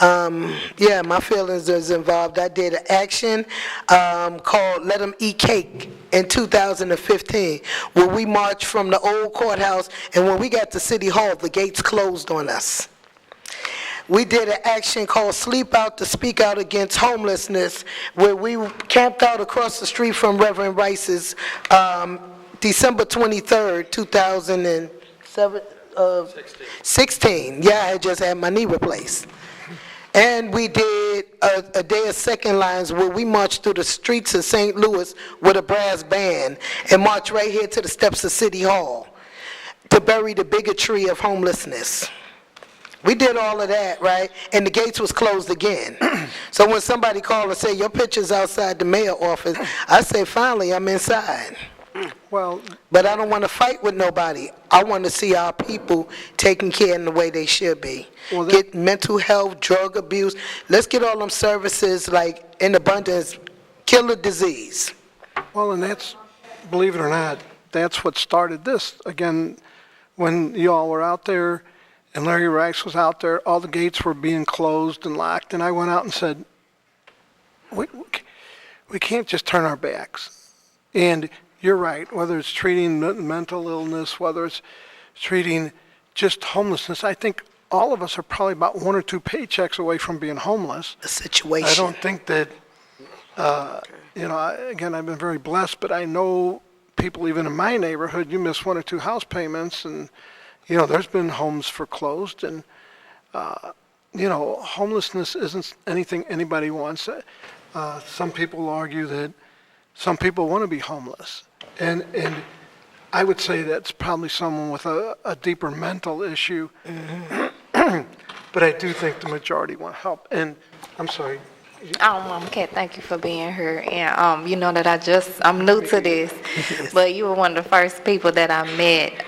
yeah, my feelings is involved. I did an action called Let 'Em Eat Cake in 2015, where we marched from the old courthouse, and when we got to City Hall, the gates closed on us. We did an action called Sleep Out to speak out against homelessness, where we camped out across the street from Reverend Rice's December 23rd, 2016. Yeah, I had just had my knee replaced. And we did a day of second lines where we marched through the streets of St. Louis with a brass band and marched right here to the steps of City Hall to bury the bigotry of homelessness. We did all of that, right? And the gates was closed again. So when somebody called and said, your picture's outside the mayor office, I say, finally, I'm inside. Well, but I don't want to fight with nobody. I want to see our people taken care in the way they should be. Well, get mental health, drug abuse. Let's get all them services like in abundance. Kill the disease. well, and that's, believe it or not, that's what started this. Again, when you all were out there and Larry Rice was out there, all the gates were being closed and locked, and I went out and said, we can't just turn our backs. And you're right, whether it's treating mental illness, whether it's treating just homelessness, I think all of us are probably about 1 or 2 paychecks away from being homeless. A situation. I don't think that, again, I've been very blessed, but I know people even in my neighborhood, you miss 1 or 2 house payments, and, there's been homes foreclosed, and, homelessness isn't anything anybody wants. Some people argue that some people want to be homeless. And I would say that's probably someone with a deeper mental issue. Mm-hmm. But I do think the majority want help. And I'm sorry. Mama Cat, thank you for being here. And, you know that I'm new to this, but you were one of the first people that I met,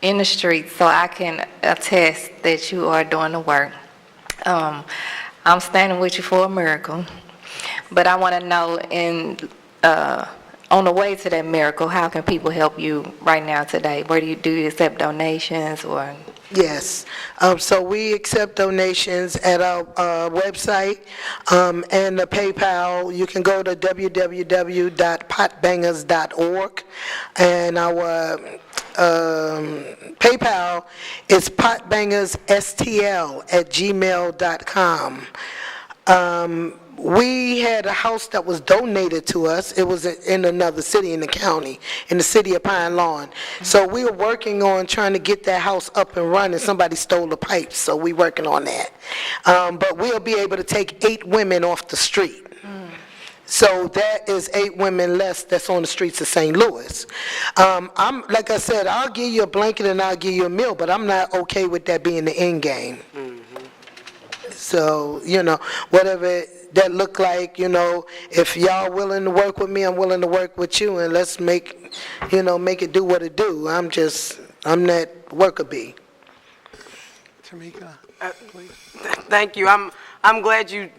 in the streets, so I can attest that you are doing the work. I'm standing with you for a miracle, but I want to know on the way to that miracle, how can people help you right now today? Where do you accept donations or? Yes. So we accept donations at our website and the PayPal. You can go to www.potbangers.org, and our PayPal is potbangersstl@gmail.com. We had a house that was donated to us. It was in another city in the county, in the city of Pine Lawn. So we were working on trying to get that house up and running. Somebody stole the pipes, so we working on that. But we'll be able to take 8 women off the street. So that is 8 women less that's on the streets of St. Louis. Like I said, I'll give you a blanket and I'll give you a meal, but I'm not okay with that being the end game. So, whatever that look like, if y'all willing to work with me, I'm willing to work with you, and let's make it do what it do. I'm that worker bee. Tamika, please. Thank you. I'm glad you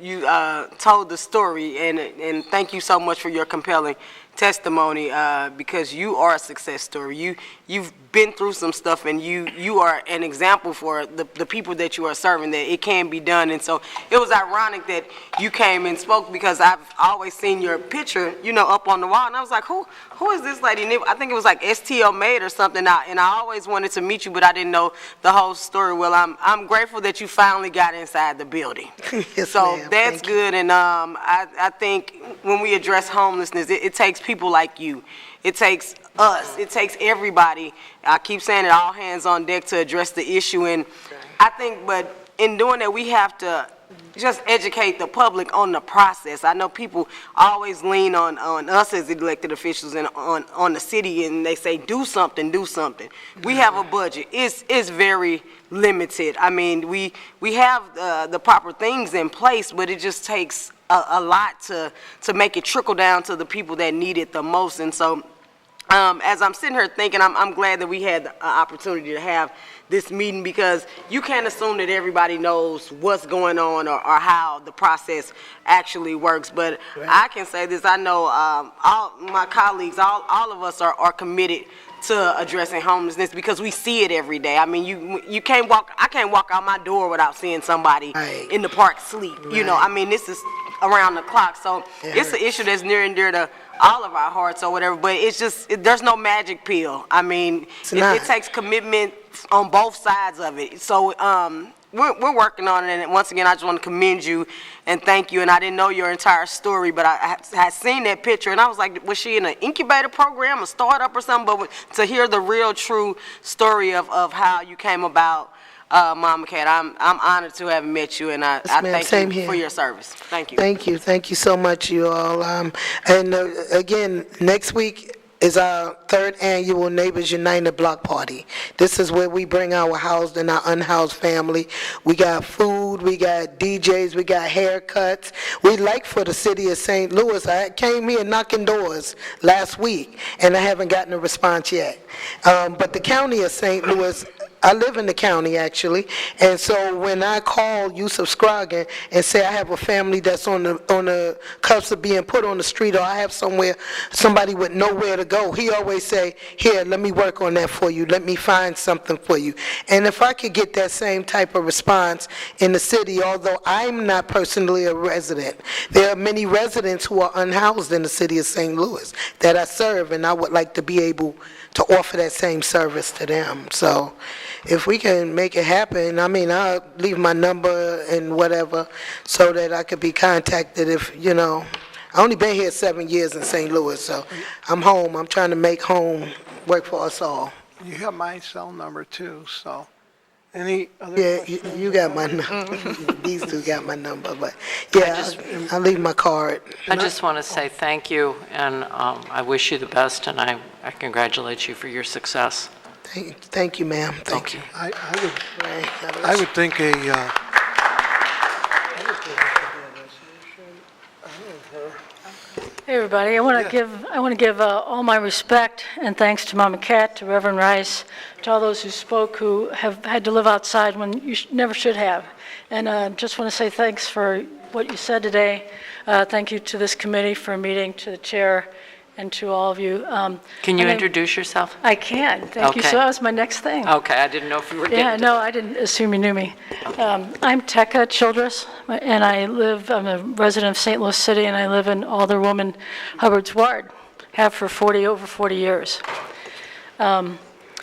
told the story, and thank you so much for your compelling testimony, because you are a success story. You've been through some stuff, and you are an example for the people that you are serving, that it can be done. And so it was ironic that you came and spoke, because I've always seen your picture, up on the wall, and I was like, who is this lady? And I think it was like STL Maid or something, and I always wanted to meet you, but I didn't know the whole story. Well, I'm grateful that you finally got inside the building. Yes, So ma'am. that's Thank you. good, and I think when we address homelessness, it takes people like you. It takes us. It takes everybody. I keep saying it, all hands on deck to address the issue. And I think, but in doing that, we have to just educate the public on the process. I know people always lean on us as elected officials and on the city, and they say, do something, do something. We have a budget. It's very limited. I mean, we have the proper things in place, but it just takes a lot to make it trickle down to the people that need it the most. And so as I'm sitting here thinking, I'm glad that we had the opportunity to have this meeting, because you can't assume that everybody knows what's going on or how the process actually works. But I can say this, I know all my colleagues, all of us are committed to addressing homelessness, because we see it every day. I mean, I can't walk out my door without seeing somebody in the park sleep. I mean, this is around the clock. So it's an issue that's near and dear to all of our hearts or whatever, but it's just, there's no magic pill. I mean, it takes commitment on both sides of it. So we're working on it, and once again, I just want to commend you and thank you. And I didn't know your entire story, but I had seen that picture, and I was like, was she in an incubator program, a startup or something? But to hear the real, true story of how you came about, Mama Cat, I'm honored to have met you, and I thank you for your service. Thank you. Thank you so much, you all. And again, next week is our 3rd annual Neighbors United Block Party. This is where we bring our housed and our unhoused family. We got food, we got DJs, we got haircuts. We like for the city of St. Louis. I came here knocking doors last week, and I haven't gotten a response yet. But the county of St. Louis, I live in the county, actually, and so when I call Yusuf Scroggin and say I have a family that's on the cusp of being put on the street, or I have somebody with nowhere to go, he always say, here, let me work on that for you, let me find something for you. And if I could get that same type of response in the city, although I'm not personally a resident, there are many residents who are unhoused in the city of St. Louis that I serve, and I would like to be able to offer that same service to them. So if we can make it happen, I mean, I'll leave my number and whatever so that I could be contacted if, I only been here 7 years in St. Louis, so I'm home. I'm trying to make home work for us all. You have my cell number too, so any other questions? You got my number. These two got my number, but I'll leave my card. I just want to say thank you, and I wish you the best, and I congratulate you for your success. Thank you, ma'am. Thank you. I would think everybody. I want to give all my respect and thanks to Mama Cat, to Reverend Rice, to all those who spoke who have had to live outside when you never should have. And just want to say thanks for what you said today. Thank you to this committee for meeting, to the chair, and to all of you. Can you introduce yourself? I can. Thank you. Okay. So that was my next thing. Okay, I didn't know if you were getting Yeah, to no, I didn't assume you knew me. I'm Tekka Childress, and I'm a resident of St. Louis City, and I live in Alderwoman Hubbard's ward, have for over 40 years.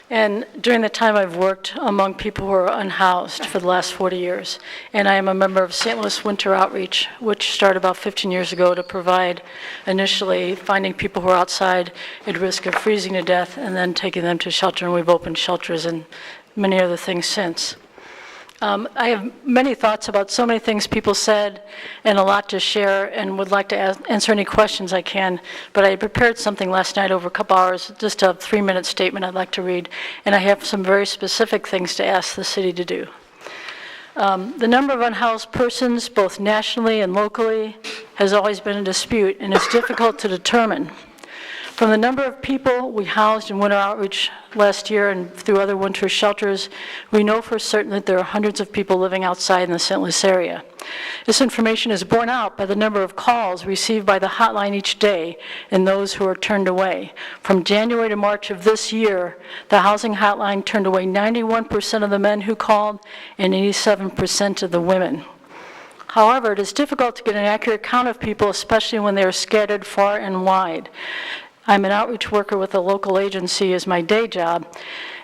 And during the time I've worked among people who are unhoused for the last 40 years. And I am a member of St. Louis Winter Outreach, which started about 15 years ago to provide initially finding people who are outside at risk of freezing to death and then taking them to shelter. And we've opened shelters and many other things since. I have many thoughts about so many things people said and a lot to share and would like to answer any questions I can, but I prepared something last night over a couple hours, just a 3-minute statement I'd like to read, and I have some very specific things to ask the city to do. The number of unhoused persons, both nationally and locally, has always been a dispute, and it's difficult to determine. From the number of people we housed in winter outreach last year and through other winter shelters, we know for certain that there are hundreds of people living outside in the St. Louis area. This information is borne out by the number of calls received by the hotline each day and those who are turned away. From January to March of this year, the housing hotline turned away 91% of the men who called and 87% of the women. However, it is difficult to get an accurate count of people, especially when they are scattered far and wide. I'm an outreach worker with a local agency as my day job,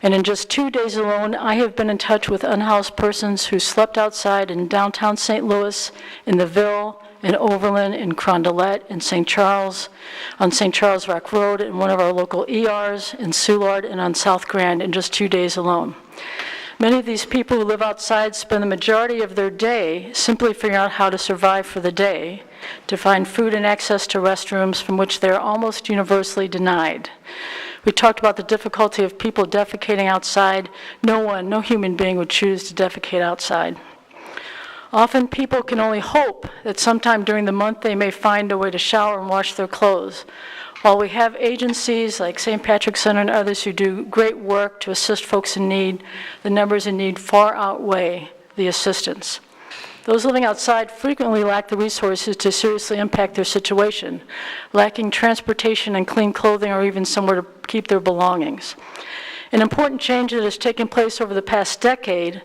and in just 2 days alone, I have been in touch with unhoused persons who slept outside in downtown St. Louis, in the Ville, in Overland, in Carondelet, in St. Charles, on St. Charles Rock Road, in one of our local ERs, in Soulard, and on South Grand in just 2 days alone. Many of these people who live outside spend the majority of their day simply figuring out how to survive for the day, to find food and access to restrooms from which they are almost universally denied. We talked about the difficulty of people defecating outside. No human being would choose to defecate outside. Often people can only hope that sometime during the month they may find a way to shower and wash their clothes. While we have agencies like St. Patrick's Center and others who do great work to assist folks in need, the numbers in need far outweigh the assistance. Those living outside frequently lack the resources to seriously impact their situation, lacking transportation and clean clothing or even somewhere to keep their belongings. An important change that has taken place over the past decade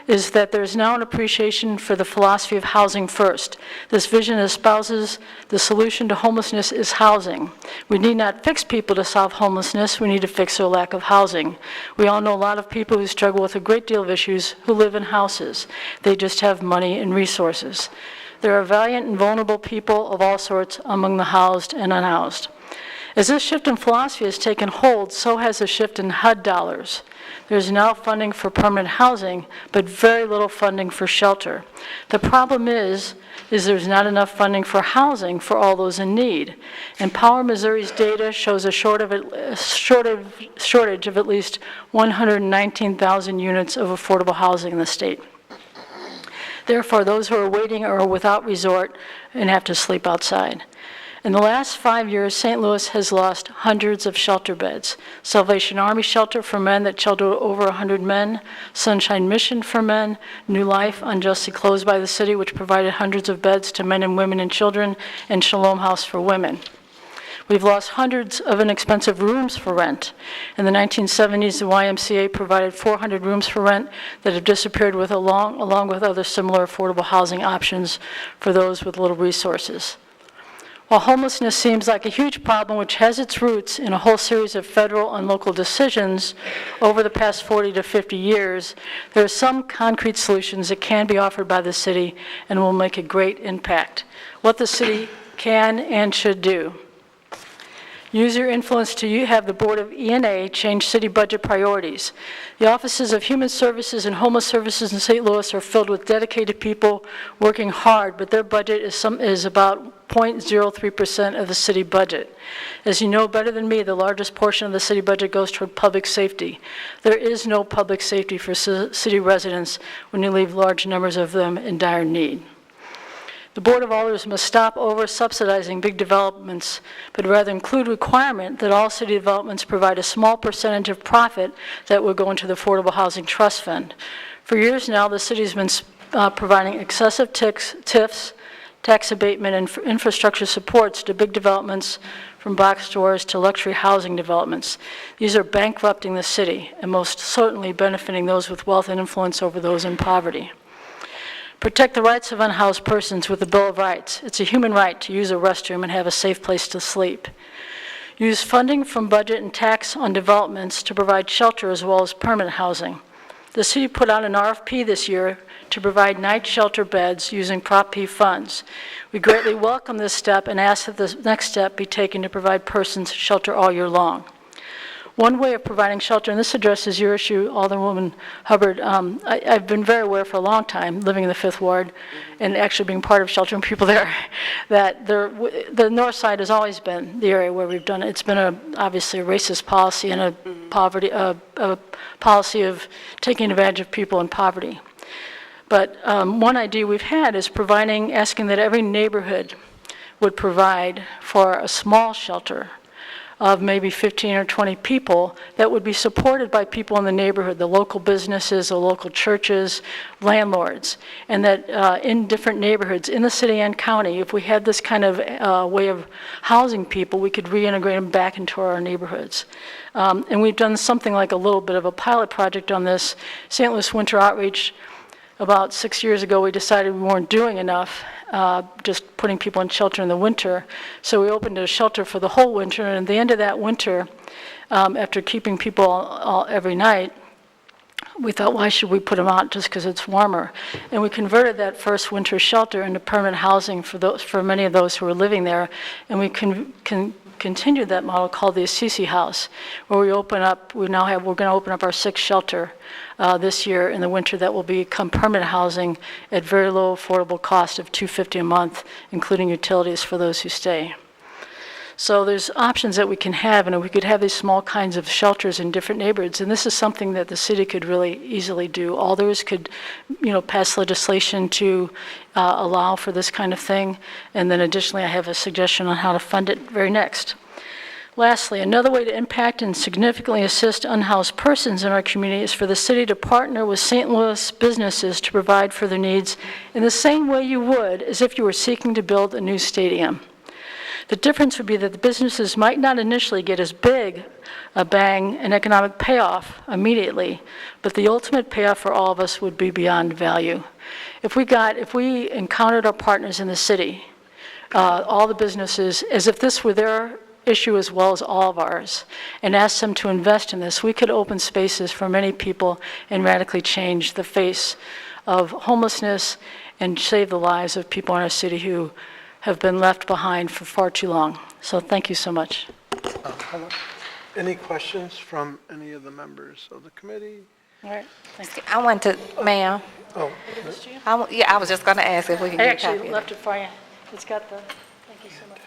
is that there's now an appreciation for the philosophy of housing first. This vision espouses the solution to homelessness is housing. We need not fix people to solve homelessness, we need to fix their lack of housing. We all know a lot of people who struggle with a great deal of issues who live in houses. They just have money and resources. There are valiant and vulnerable people of all sorts among the housed and unhoused. As this shift in philosophy has taken hold, so has a shift in HUD dollars. There's now funding for permanent housing, but very little funding for shelter. The problem is there's not enough funding for housing for all those in need. And Power Missouri's data shows a shortage of at least 119,000 units of affordable housing in the state. Therefore, those who are waiting are without resort and have to sleep outside. In the last 5 years, St. Louis has lost hundreds of shelter beds. Salvation Army Shelter for men that shelter over 100 men, Sunshine Mission for men, New Life, unjustly closed by the city, which provided hundreds of beds to men and women and children, and Shalom House for women. We've lost hundreds of inexpensive rooms for rent. In the 1970s, the YMCA provided 400 rooms for rent that have disappeared along with other similar affordable housing options for those with little resources. While homelessness seems like a huge problem which has its roots in a whole series of federal and local decisions over the past 40 to 50 years, there are some concrete solutions that can be offered by the city and will make a great impact. What the city can and should do. Use your influence to have the Board of E&A change city budget priorities. The offices of Human Services and Homeless Services in St. Louis are filled with dedicated people working hard, but their budget is about 0.03% of the city budget. As you know better than me, the largest portion of the city budget goes toward public safety. There is no public safety for city residents when you leave large numbers of them in dire need. The Board of Alders must stop over-subsidizing big developments, but rather include requirement that all city developments provide a small percentage of profit that would go into the Affordable Housing Trust Fund. For years now, the city's been providing excessive TIFs, tax abatement, and infrastructure supports to big developments, from box stores to luxury housing developments. These are bankrupting the city and most certainly benefiting those with wealth and influence over those in poverty. Protect the rights of unhoused persons with the Bill of Rights. It's a human right to use a restroom and have a safe place to sleep. Use funding from budget and tax on developments to provide shelter as well as permanent housing. The city put out an RFP this year to provide night shelter beds using Prop P funds. We greatly welcome this step and ask that the next step be taken to provide persons shelter all year long. One way of providing shelter, and this addresses your issue, Alderwoman Hubbard, I've been very aware for a long time, living in the 5th Ward, and actually being part of sheltering people there, that the north side has always been the area where we've done it. It's been obviously a racist policy and a policy of taking advantage of people in poverty. But one idea we've had is asking that every neighborhood would provide for a small shelter of maybe 15 or 20 people that would be supported by people in the neighborhood, the local businesses, the local churches, landlords, and that in different neighborhoods in the city and county, if we had this kind of way of housing people, we could reintegrate them back into our neighborhoods. And we've done something like a little bit of a pilot project on this. St. Louis Winter Outreach, about 6 years ago, we decided we weren't doing enough, just putting people in shelter in the winter. So we opened a shelter for the whole winter, and at the end of that winter, after keeping people every night, we thought, why should we put them out just because it's warmer? And we converted that first winter shelter into permanent housing for many of those who were living there, and we continued that model called the Assisi House, where we're going to open up our 6th shelter this year in the winter that will become permanent housing at very low affordable cost of $250 a month, including utilities for those who stay. So there's options that we can have, and we could have these small kinds of shelters in different neighborhoods, and this is something that the city could really easily do. Alders could, pass legislation to allow for this kind of thing, and then additionally I have a suggestion on how to fund it very next. Lastly, another way to impact and significantly assist unhoused persons in our community is for the city to partner with St. Louis businesses to provide for their needs in the same way you would as if you were seeking to build a new stadium. The difference would be that the businesses might not initially get as big a bang and economic payoff immediately, but the ultimate payoff for all of us would be beyond value. If we encountered our partners in the city, all the businesses, as if this were their issue as well as all of ours, and asked them to invest in this, we could open spaces for many people and radically change the face of homelessness and save the lives of people in our city who have been left behind for far too long. So thank you so much. Any questions from any of the members of the committee? All right, thank you. I went to, ma'am. Oh, I was just going to ask if we can I get a copy. actually left it for you. It's got the, thank you so much.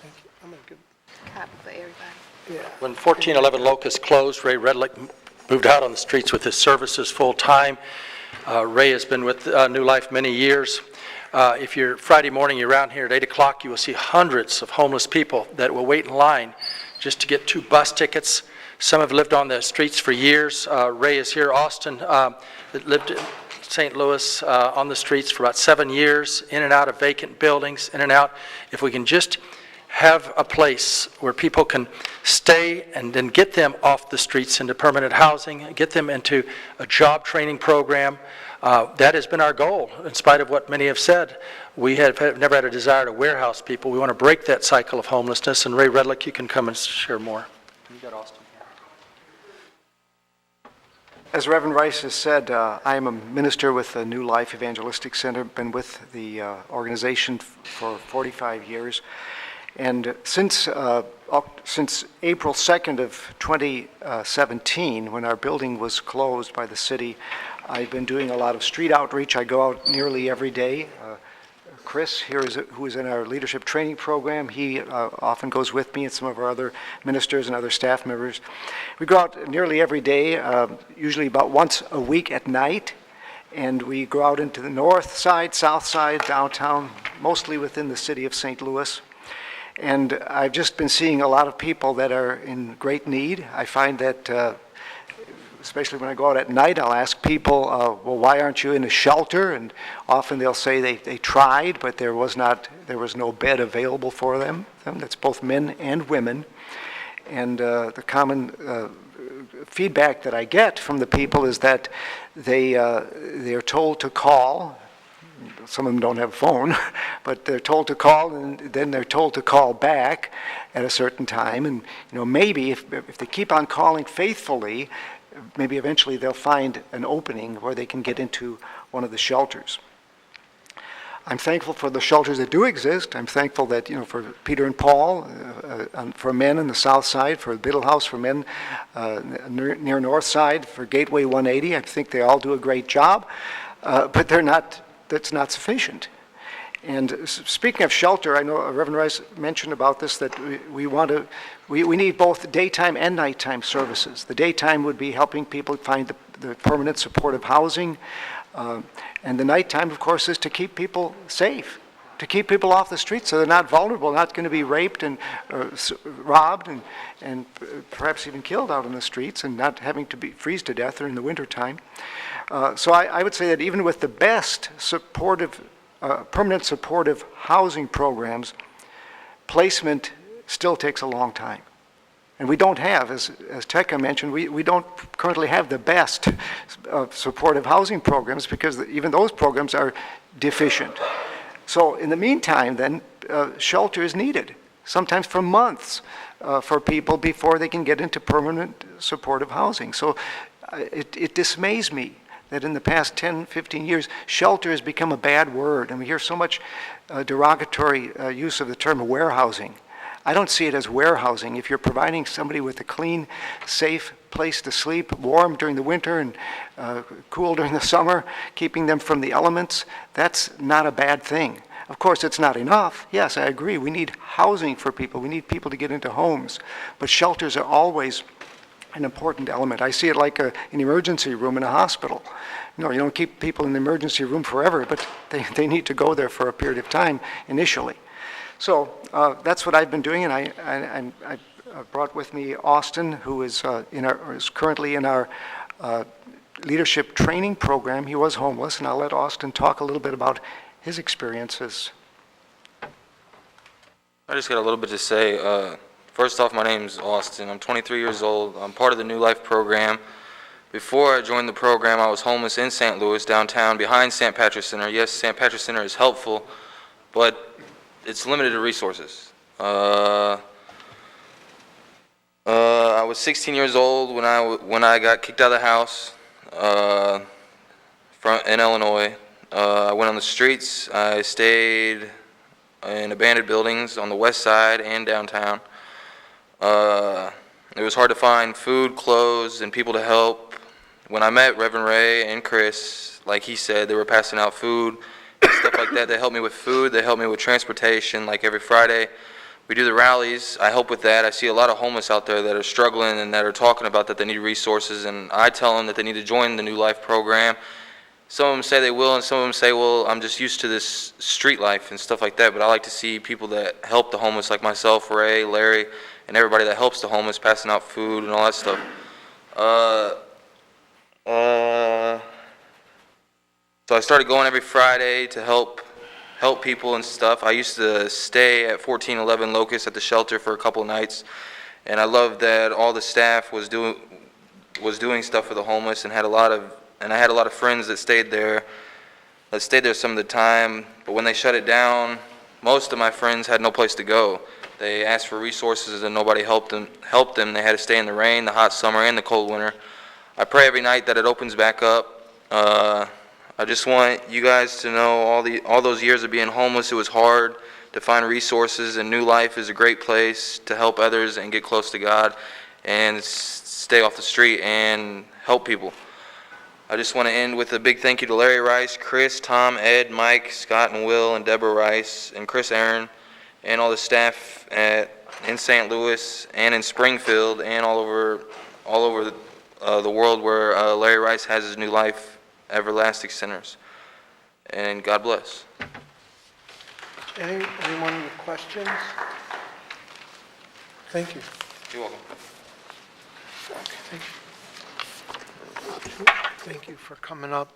thank you. I'm a good. Copy for everybody. Yeah. When 1411 Locust closed, Ray Redlick moved out on the streets with his services full-time. Ray has been with New Life many years. If you're Friday morning, you're around here at 8 o'clock, you will see hundreds of homeless people that will wait in line just to get 2 bus tickets. Some have lived on the streets for years. Ray is here. Austin that lived in St. Louis on the streets for about 7 years, in and out of vacant buildings, in and out. If we can just have a place where people can stay and then get them off the streets into permanent housing, get them into a job training program, that has been our goal. In spite of what many have said, we have never had a desire to warehouse people. We want to break that cycle of homelessness. And Ray Redlick, you can come and share more. You got Austin here. As Reverend Rice has said, I am a minister with the New Life Evangelistic Center. Been with the organization for 45 years. And since April 2nd of 2017, when our building was closed by the city, I've been doing a lot of street outreach. I go out nearly every day. Chris here, who is in our leadership training program, he often goes with me and some of our other ministers and other staff members. We go out nearly every day, usually about once a week at night, and we go out into the north side, south side, downtown, mostly within the city of St. Louis. And I've just been seeing a lot of people that are in great need. I find that, especially when I go out at night, I'll ask people, well, why aren't you in a shelter? And often they'll say they tried, but there was no bed available for them. That's both men and women. And the common feedback that I get from the people is that they're told to call. Some of them don't have a phone, but they're told to call, and then they're told to call back at a certain time. And maybe if they keep on calling faithfully, maybe eventually they'll find an opening where they can get into one of the shelters. I'm thankful for the shelters that do exist. I'm thankful that, for Peter and Paul, for men in the south side, for the Biddle House for men near north side, for Gateway 180. I think they all do a great job, but that's not sufficient. And speaking of shelter, I know Reverend Rice mentioned about this, that we need both daytime and nighttime services. The daytime would be helping people find the permanent supportive housing. And the nighttime, of course, is to keep people safe, to keep people off the streets so they're not vulnerable, not going to be raped and robbed and perhaps even killed out on the streets, and not having to freeze to death during the wintertime. So I would say that even with the best permanent supportive housing programs, placement still takes a long time. And we don't have, as Tekka mentioned, we don't currently have the best supportive housing programs, because even those programs are deficient. So in the meantime, then, shelter is needed, sometimes for months, for people before they can get into permanent supportive housing. So it dismays me that in the past 10, 15 years, shelter has become a bad word, and we hear so much derogatory use of the term warehousing. I don't see it as warehousing. If you're providing somebody with a clean, safe place to sleep, warm during the winter and cool during the summer, keeping them from the elements, that's not a bad thing. Of course, it's not enough. Yes, I agree. We need housing for people. We need people to get into homes. But shelters are always an important element. I see it like an emergency room in a hospital. You don't keep people in the emergency room forever, but they need to go there for a period of time initially. So that's what I've been doing, and I brought with me Austin, who is currently in our leadership training program. He was homeless, and I'll let Austin talk a little bit about his experiences. I just got a little bit to say. First off, my name is Austin. I'm 23 years old. I'm part of the New Life program. Before I joined the program, I was homeless in St. Louis, downtown, behind St. Patrick's Center. Yes, St. Patrick's Center is helpful, but it's limited to resources. I was 16 years old when I got kicked out of the house in Illinois. I went on the streets. I stayed in abandoned buildings on the west side and downtown. It was hard to find food, clothes, and people to help. When I met Reverend Ray and Chris, like he said, they were passing out food and stuff like that. They helped me with food. They helped me with transportation. Like every Friday, we do the rallies. I help with that. I see a lot of homeless out there that are struggling and that are talking about that they need resources, and I tell them that they need to join the New Life program. Some of them say they will, and some of them say, well, I'm just used to this street life and stuff like that, but I like to see people that help the homeless, like myself, Ray, Larry, and everybody that helps the homeless, passing out food and all that stuff. So I started going every Friday to help people and stuff. I used to stay at 1411 Locust at the shelter for a couple of nights, and I loved that all the staff was doing stuff for the homeless, and I had a lot of friends that stayed there some of the time. But when they shut it down, most of my friends had no place to go. They asked for resources and nobody helped them. They had to stay in the rain, the hot summer, and the cold winter. I pray every night that it opens back up. I just want you guys to know all those years of being homeless, it was hard to find resources, and New Life is a great place to help others and get close to God and stay off the street and help people. I just want to end with a big thank you to Larry Rice, Chris, Tom, Ed, Mike, Scott, and Will, and Deborah Rice, and Chris Aaron, and all the staff in St. Louis and in Springfield and all over the world where Larry Rice has his New Life everlasting sinners. And God bless. Anyone with questions? Thank you. You're welcome. Okay, thank you for coming up.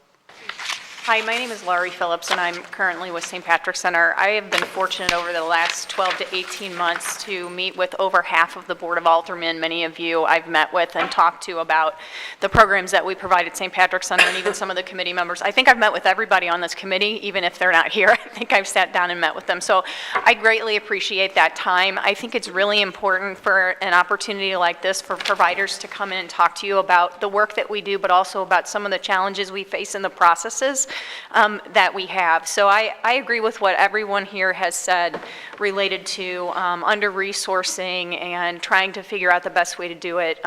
Hi, my name is Laurie Phillips, and I'm currently with St. Patrick's Center. I have been fortunate over the last 12 to 18 months to meet with over half of the Board of Aldermen. Many of you I've met with and talked to about the programs that we provide at St. Patrick's Center, and even some of the committee members. I think I've met with everybody on this committee, even if they're not here. I think I've sat down and met with them. So I greatly appreciate that time. I think it's really important for an opportunity like this for providers to come in and talk to you about the work that we do, but also about some of the challenges we face in the processes that we have. So I agree with what everyone here has said related to under-resourcing and trying to figure out the best way to do it.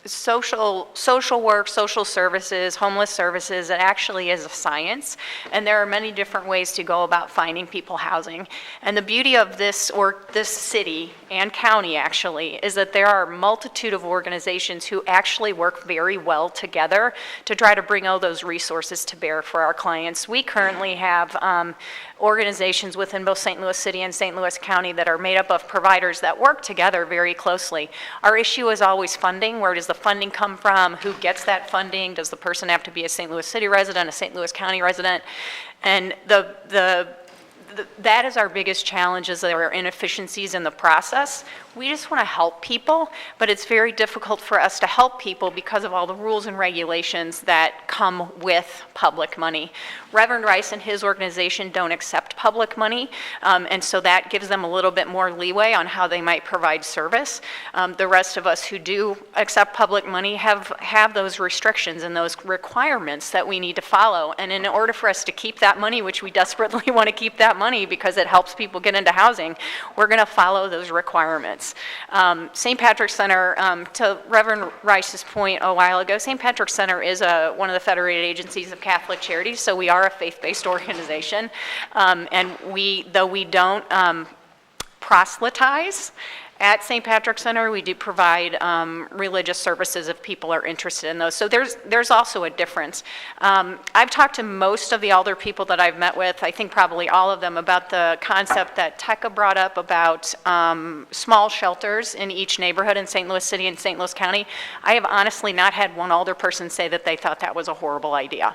Social work, social services, homeless services, it actually is a science, and there are many different ways to go about finding people housing. And the beauty of this city and county actually is that there are a multitude of organizations who actually work very well together to try to bring all those resources to bear for our clients. We currently have organizations within both St. Louis City and St. Louis County that are made up of providers that work together very closely. Our issue is always funding. Where does the funding come from? Who gets that funding? Does the person have to be a St. Louis City resident, a St. Louis County resident? And that is our biggest challenge, is there are inefficiencies in the process. We just want to help people, but it's very difficult for us to help people because of all the rules and regulations that come with public money. Reverend Rice and his organization don't accept public money, and so that gives them a little bit more leeway on how they might provide service. The rest of us who do accept public money have those restrictions and those requirements that we need to follow. And in order for us to keep that money, which we desperately want to keep that money because it helps people get into housing, we're going to follow those requirements. St. Patrick's Center, to Reverend Rice's point a while ago, St. Patrick's Center is one of the federated agencies of Catholic Charities, so we are a faith-based organization. And though we don't proselytize at St. Patrick's Center, we do provide religious services if people are interested in those. So there's also a difference. I've talked to most of the alder people that I've met with, I think probably all of them, about the concept that Tekka brought up about small shelters in each neighborhood in St. Louis City and St. Louis County. I have honestly not had one alder person say that they thought that was a horrible idea.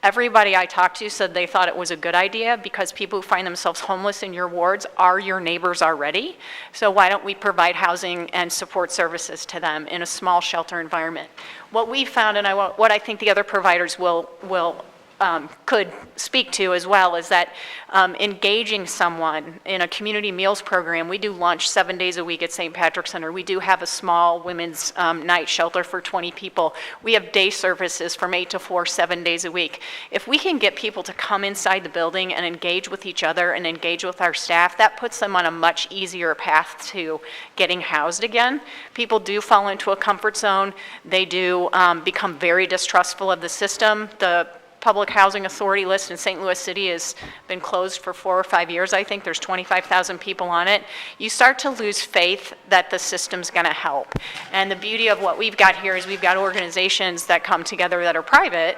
Everybody I talked to said they thought it was a good idea because people who find themselves homeless in your wards are your neighbors already. So why don't we provide housing and support services to them in a small shelter environment? What we found, and what I think the other providers could speak to as well, is that engaging someone in a community meals program. We do lunch 7 days a week at St. Patrick's Center. We do have a small women's night shelter for 20 people. We have day services from 8 to 4, 7 days a week. If we can get people to come inside the building and engage with each other and engage with our staff, that puts them on a much easier path to getting housed again. People do fall into a comfort zone. They do become very distrustful of the system. The Public Housing Authority list in St. Louis City has been closed for 4 or 5 years, I think. There's 25,000 people on it. You start to lose faith that the system's going to help. And the beauty of what we've got here is we've got organizations that come together that are private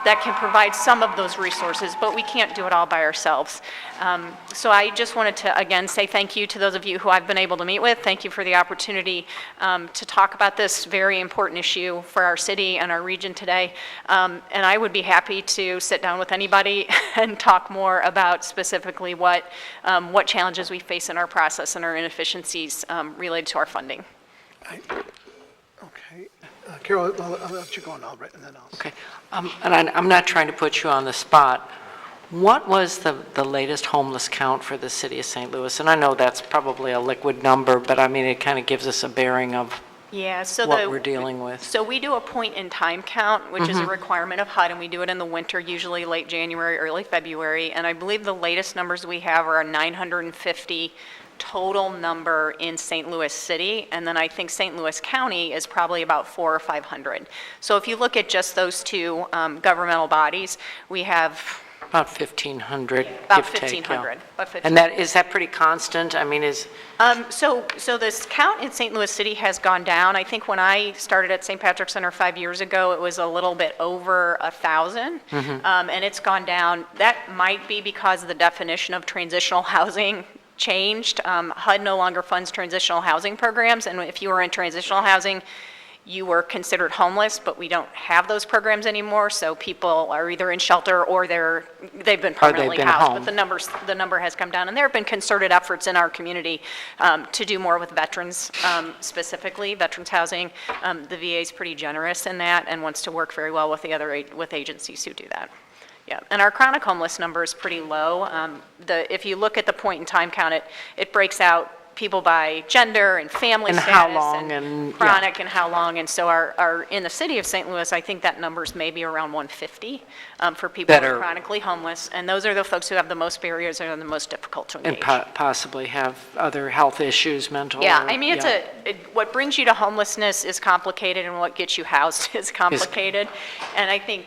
that can provide some of those resources, but we can't do it all by ourselves. So I just wanted to, again, say thank you to those of you who I've been able to meet with. Thank you for the opportunity to talk about this very important issue for our city and our region today. And I would be happy to sit down with anybody and talk more about specifically what challenges we face in our process and our inefficiencies related to our funding. Okay. Carol, I'll let you go and and then I'll... Okay. And I'm not trying to put you on the spot. What was the latest homeless count for the city of St. Louis? And I know that's probably a liquid number, but I mean, it kind of gives us a bearing of what we're dealing with. So we do a point-in-time count, which is a requirement of HUD, and we do it in the winter, usually late January, early February. And I believe the latest numbers we have are 950 total number in St. Louis City, and then I think St. Louis County is probably about 400 or 500. So if you look at just those two governmental bodies, we have About 1,500, About give, take, yeah. 1,500. About And is that pretty constant? I mean, So this count in St. Louis City has gone down. I think when I started at St. Patrick's Center 5 years ago, it was a little bit over 1,000, and it's gone down. That might be because the definition of transitional housing changed. HUD no longer funds transitional housing programs, and if you were in transitional housing, you were considered homeless, but we don't have those programs anymore, so people are either in shelter or they've been permanently housed. home. But the number has come down, and there have been concerted efforts in our community to do more with veterans, specifically veterans housing. The VA is pretty generous in that and wants to work very well with with agencies who do that. Yeah, and our chronic homeless number is pretty low. If you look at the point in time count, it breaks out people by gender and family And status. how long and chronic and how long. And so our in the city of St. Louis, I think that number's maybe around 150 for people who are chronically homeless. And those are the folks who have the most barriers and are the most difficult to engage. And possibly have other health issues, mental. Yeah, I mean, what brings you to homelessness is complicated, and what gets you housed is complicated. And I think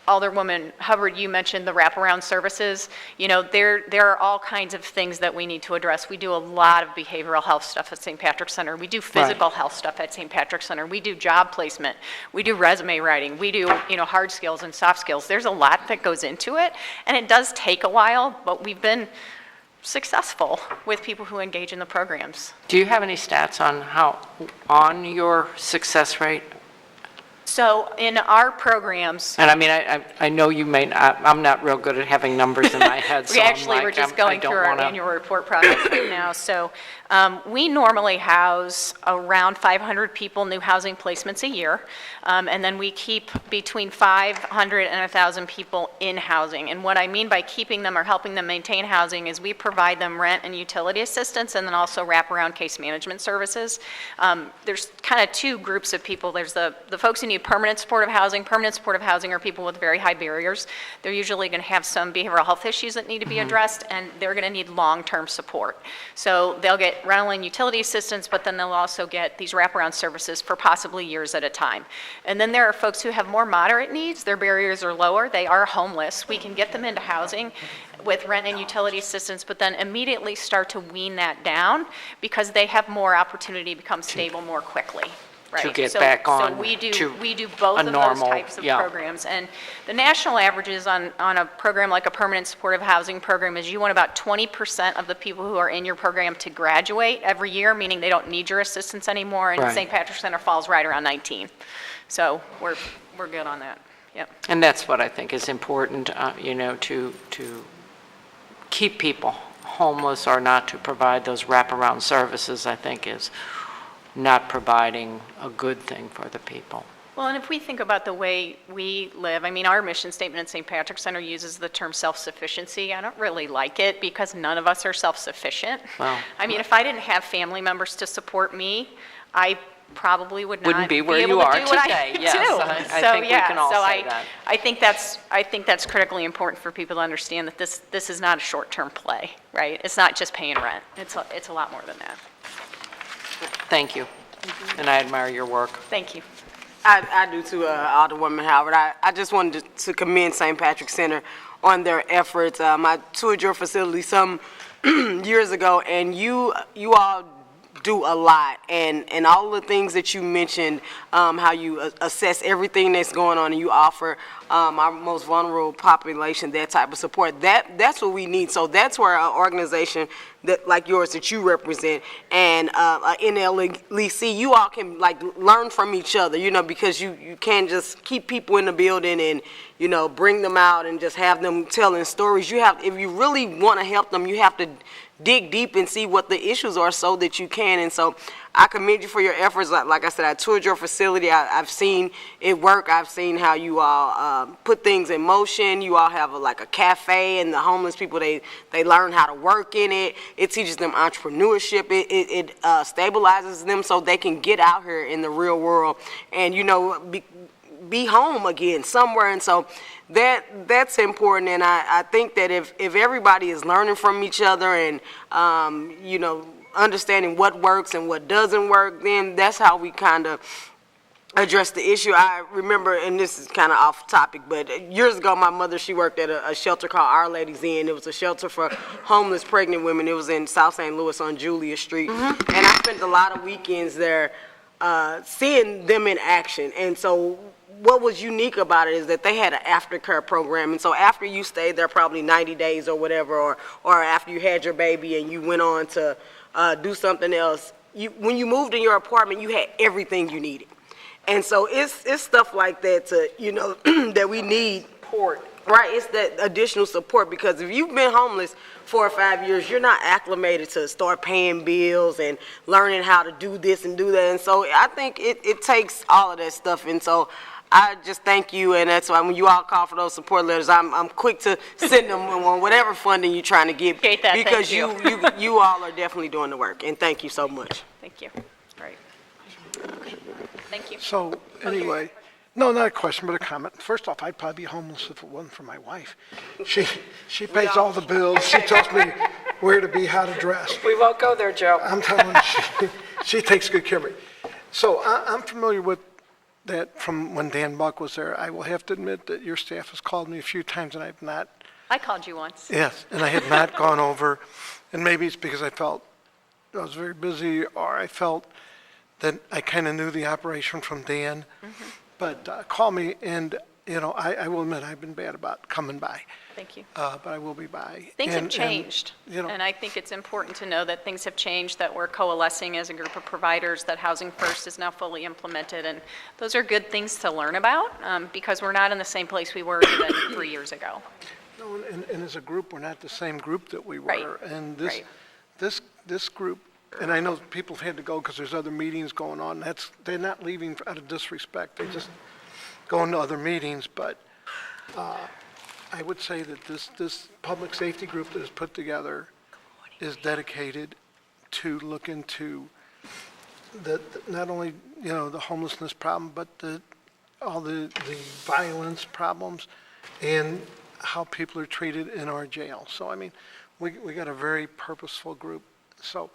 Alderwoman Hubbard, you mentioned the wraparound services. You know, there are all kinds of things that we need to address. We do a lot of behavioral health stuff at St. Patrick's Center. We do physical health stuff at St. Patrick's Center. We do job placement. We do resume writing. We do, hard skills and soft skills. There's a lot that goes into it, and it does take a while, but we've been successful with people who engage in the programs. Do you have any stats on your success rate? So in our programs, And I mean, I know you may not, I'm not real good at having numbers in my head, so we're just going through our annual report process right now. So we normally house around 500 people, new housing placements a year, and then we keep between 500 and 1,000 people in housing. And what I mean by keeping them or helping them maintain housing is we provide them rent and utility assistance, and then also wraparound case management services. There's kind of two groups of people. There's the folks who need permanent supportive housing. Permanent supportive housing are people with very high barriers. They're usually going to have some behavioral health issues that need to be addressed, and they're going to need long-term support. So they'll get rental and utility assistance, but then they'll also get these wraparound services for possibly years at a time. And then there are folks who have more moderate needs. Their barriers are lower. They are homeless. We can get them into housing with rent and utility assistance, but then immediately start to wean that down because they have more opportunity to become stable more quickly. Right. To get back on So we do to both a of normal, those types of programs. And the national averages on a program like a permanent supportive housing program is you want about 20% of the people who are in your program to graduate every year, meaning they don't need your assistance anymore. And Right. St. Patrick's Center falls right around 19. So we're good on that. Yep. And that's what I think is important, to keep people homeless or not to provide those wraparound services, I think is not providing a good thing for the people. Well, and if we think about the way we live, I mean, our mission statement at St. Patrick's Center uses the term self-sufficiency. I don't really like it because none of us are self-sufficient. Well, I mean, if I didn't have family members to support me, I probably would not Wouldn't be where able you to are do what today. I Yes, do. I think we can all say that. I think that's critically important for people to understand that this is not a short-term play, right? It's not just paying rent. It's a lot more than that. Thank you. And I admire your work. Thank you. I do too, Alderwoman Howard. I just wanted to commend St. Patrick's Center on their efforts. I toured your facility some years ago, and you all do a lot, and all the things that you mentioned, how you assess everything that's going on, and you offer our most vulnerable population that type of support. That's what we need. So that's where an organization that like yours that you represent and NLEC, you all can like learn from each other, because you can't just keep people in the building and bring them out and just have them telling stories. If you really want to help them, you have to dig deep and see what the issues are so that you can. And so I commend you for your efforts. Like I said, I toured your facility. I've seen it work. I've seen how you all put things in motion. You all have a cafe, and the homeless people, they learn how to work in it. It teaches them entrepreneurship. It stabilizes them so they can get out here in the real world and, be home again somewhere. And so that's important. And I think that if everybody is learning from each other and, understanding what works and what doesn't work, then that's how we kind of address the issue. I remember, and this is kind of off topic, but years ago, my mother, she worked at a shelter called Our Lady's Inn. It was a shelter for homeless pregnant women. It was in South St. Louis on Julia Street. And I spent a lot of weekends there seeing them in action. And so what was unique about it is that they had an aftercare program. And so after you stayed there probably 90 days or whatever, or after you had your baby and you went on to do something else, when you moved in your apartment, you had everything you needed. And so it's stuff like that that we need. Support. Right, it's that additional support, because if you've been homeless 4 or 5 years, you're not acclimated to start paying bills and learning how to do this and do that. And so I think it takes all of that stuff. And so I just thank you, and that's why when you all call for those support letters, I'm quick to send them on whatever funding you're trying to get. Appreciate that. Because Thank you all are definitely doing the work, and thank you so much. Thank you. Great. Thank you. So, anyway, no, not a question, but a comment. First off, I'd probably be homeless if it wasn't for my wife. She pays all the bills. She tells me where to be, how to dress. We won't go there, Joe. I'm telling you, she takes good care of me. So I'm familiar with that from when Dan Buck was there. I will have to admit that your staff has called me a few times, and I've not. I called you once. Yes, and I have not gone over, and maybe it's because I felt I was very busy, or I felt that I kind of knew the operation from Dan. But call me, and, I will admit I've been bad about coming by. Thank you. But I will be by. Things have changed, and I think it's important to know that things have changed, that we're coalescing as a group of providers, that Housing First is now fully implemented, and those are good things to learn about, because we're not in the same place we were even 3 years ago. No, and as a group, we're not the same group that we were. Right. And Right. this group, and I know people have had to go because there's other meetings going on. They're not leaving out of disrespect. They just going to other meetings. But I would say that this public safety group that is put together is dedicated to look into not only the homelessness problem, but all the violence problems and how people are treated in our jail. So I mean, we got a very purposeful group. So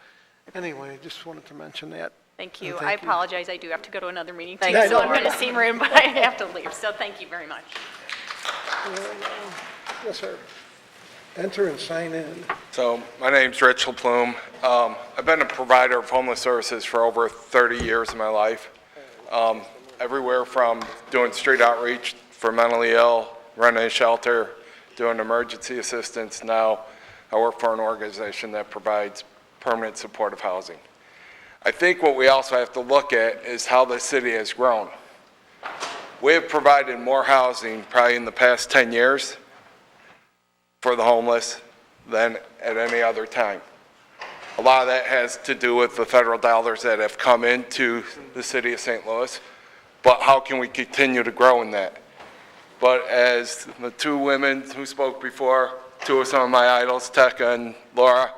anyway, I just wanted to mention that. Thank you. And I thank you. apologize, I do have to go to another meeting too, Thank you. so I'm in the same room, but I have to leave, so thank you very much. Yes, sir. Enter and sign in. So, my name's Rich LaPlume. I've been a provider of homeless services for over 30 years of my life. Everywhere from doing street outreach for mentally ill, running a shelter, doing emergency assistance. Now, I work for an organization that provides permanent supportive housing. I think what we also have to look at is how the city has grown. We have provided more housing probably in the past 10 years for the homeless than at any other time. A lot of that has to do with the federal dollars that have come into the city of St. Louis, but how can we continue to grow in that? But as the two women who spoke before, two of some of my idols, Tekka and Laura,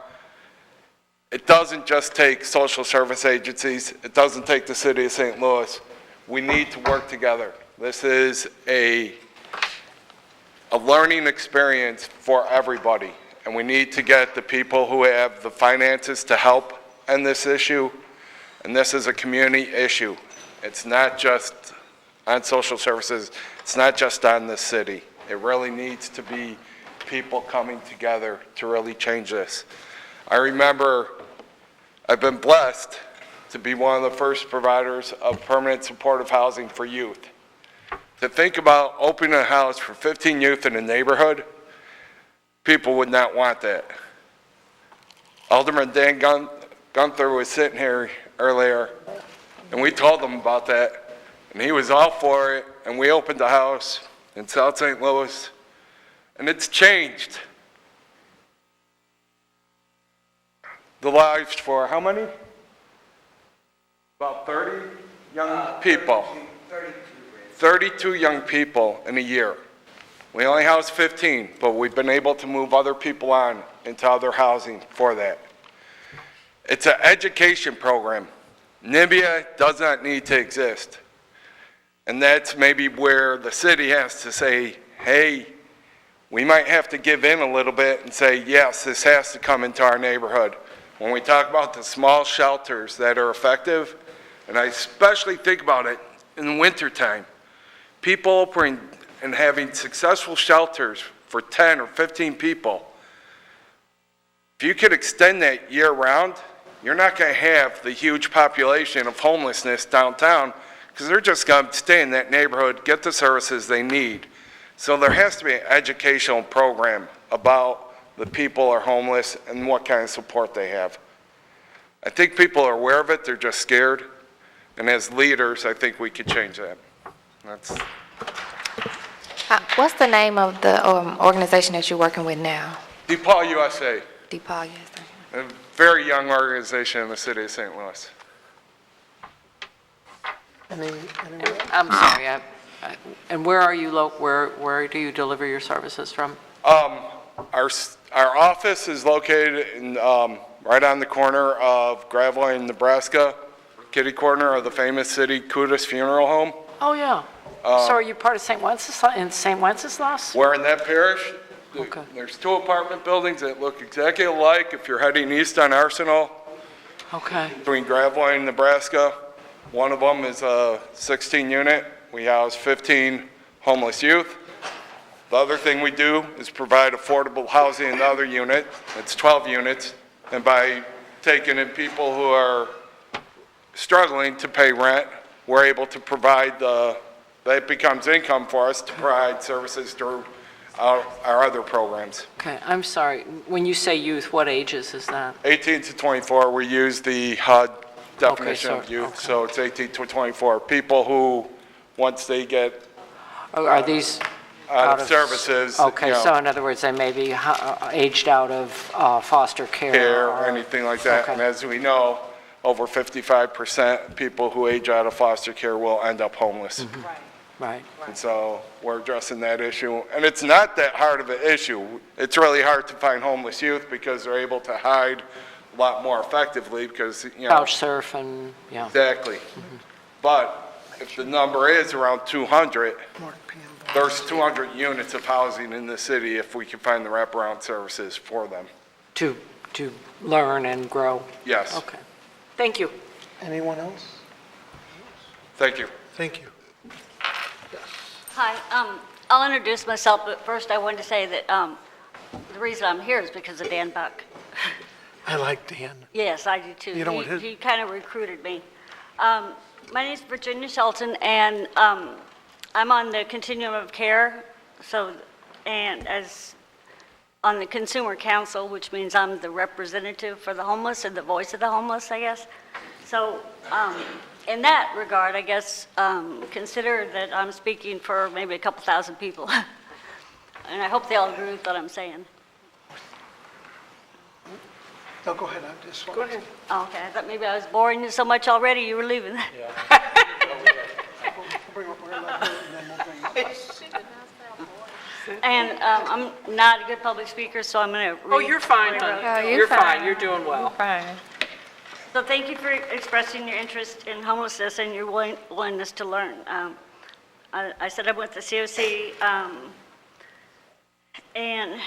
it doesn't just take social service agencies, it doesn't take the city of St. Louis. We need to work together. This is a learning experience for everybody, and we need to get the people who have the finances to help end this issue, and this is a community issue. It's not just on social services, it's not just on the city. It really needs to be people coming together to really change this. I remember I've been blessed to be one of the first providers of permanent supportive housing for youth. To think about opening a house for 15 youth in a neighborhood, people would not want that. Alderman Dan Gunther was sitting here earlier, and we told him about that, and he was all for it, and we opened a house in South St. Louis, and it's changed the lives for how many? About 30 young people. 32 young people in a year. We only house 15, but we've been able to move other people on into other housing for that. It's an education program. NIBIA does not need to exist. And that's maybe where the city has to say, hey, we might have to give in a little bit and say, yes, this has to come into our neighborhood. When we talk about the small shelters that are effective, and I especially think about it in the wintertime. People opening and having successful shelters for 10 or 15 people. If you could extend that year-round, you're not going to have the huge population of homelessness downtown because they're just going to stay in that neighborhood, get the services they need. So there has to be an educational program about the people who are homeless and what kind of support they have. I think people are aware of it, they're just scared. And as leaders, I think we could change that. That's. What's the name of the organization that you're working with now? DePaul USA, DePaul, yes. a very young organization in the city of St. Louis. I'm sorry, and where are you, where do you deliver your services from? Our office is located in, right on the corner of Gravel and Nebraska, kitty corner of the famous City Kudus Funeral Home. Oh, yeah. So are you part of St. Wenceslas? We're in that parish. Okay. There's 2 apartment buildings that look exactly alike if you're heading east on Arsenal. Okay. Between Gravel and Nebraska. One of them is a 16 unit. We house 15 homeless youth. The other thing we do is provide affordable housing in the other unit. It's 12 units. And by taking in people who are struggling to pay rent, we're able to provide that becomes income for us to provide services through our other programs. Okay, I'm sorry. When you say youth, what ages is that? 18 to 24, we use the HUD definition of youth. So it's 18 to 24. People who, once they get Are these out of services. Okay, you know, so in other words, they may be aged out of foster care. or anything like that. Okay. And as we know, over 55% of people who age out of foster care will end up homeless. Right. And so we're addressing that issue. And it's not that hard of an issue. It's really hard to find homeless youth because they're able to hide a lot more effectively because, you know. Couch surf and, yeah. Exactly. But if the number is around 200, there's 200 units of housing in the city if we can find the wraparound services for them. To learn and grow. Yes. Okay. Thank you. Anyone else? Thank you. Thank you. Hi, I'll introduce myself, but first I wanted to say that the reason I'm here is because of Dan Buck. I like Dan. Yes, I do too. You know what his- He kind of recruited me. My name is Virginia Shelton, and I'm on the continuum of care, and as on the Consumer Council, which means I'm the representative for the homeless and the voice of the homeless, I guess. So in that regard, I guess, consider that I'm speaking for maybe a couple thousand people. And I hope they all agree with what I'm saying. No, go ahead. I just want. Go ahead. Oh, okay, I thought maybe I was boring you so much already, you were leaving. And I'm not a good public speaker, so I'm going to read. Oh, you're fine, what I honey. wrote. You're fine. You're doing well. Fine. So thank you for expressing your interest in homelessness and your willingness to learn. I said I went to COC, and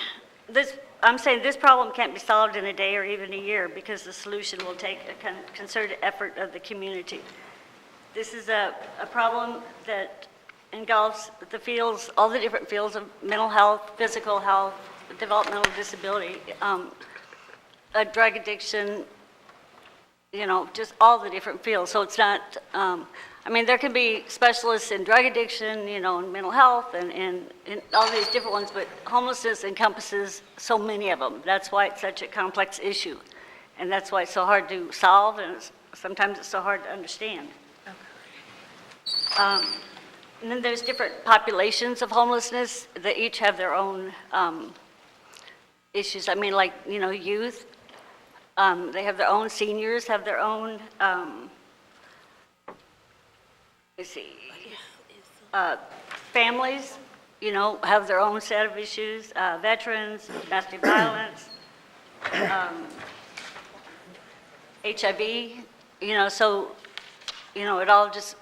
I'm saying this problem can't be solved in a day or even a year because the solution will take a concerted effort of the community. This is a problem that engulfs the fields, all the different fields of mental health, physical health, developmental disability, drug addiction, you know, just all the different fields. So it's not, I mean, there can be specialists in drug addiction, you know, and mental health and all these different ones, but homelessness encompasses so many of them. That's why it's such a complex issue. And that's why it's so hard to solve, and sometimes it's so hard to understand. And then there's different populations of homelessness that each have their own issues. I mean, like, you know, youth, they have their own, seniors have their own, let's see, families, you know, have their own set of issues, veterans, domestic violence, HIV, you know, so, you know, it all just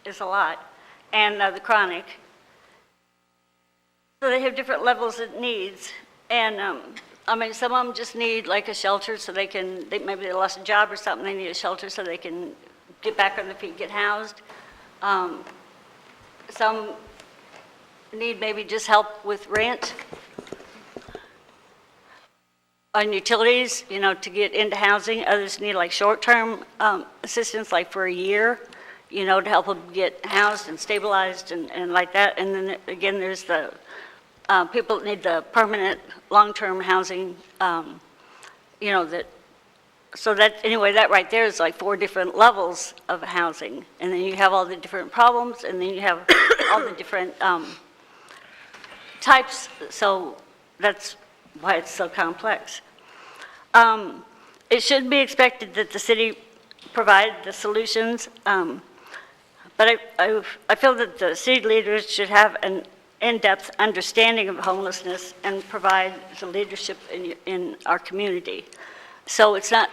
is a lot. And the chronic. So they have different levels of needs. And I mean, some of them just need like a shelter so maybe they lost a job or something, they need a shelter so they can get back on their feet, get housed. Some need maybe just help with rent on utilities, to get into housing. Others need like short-term assistance, like for a year, to help them get housed and stabilized and like that. And then again, there's the people that need the permanent long-term housing, so that, anyway, that right there is like 4 different levels of housing. And then you have all the different problems, and then you have all the different types. So that's why it's so complex. It should be expected that the city provide the solutions, but I feel that the city leaders should have an in-depth understanding of homelessness and provide the leadership in our community. So it's not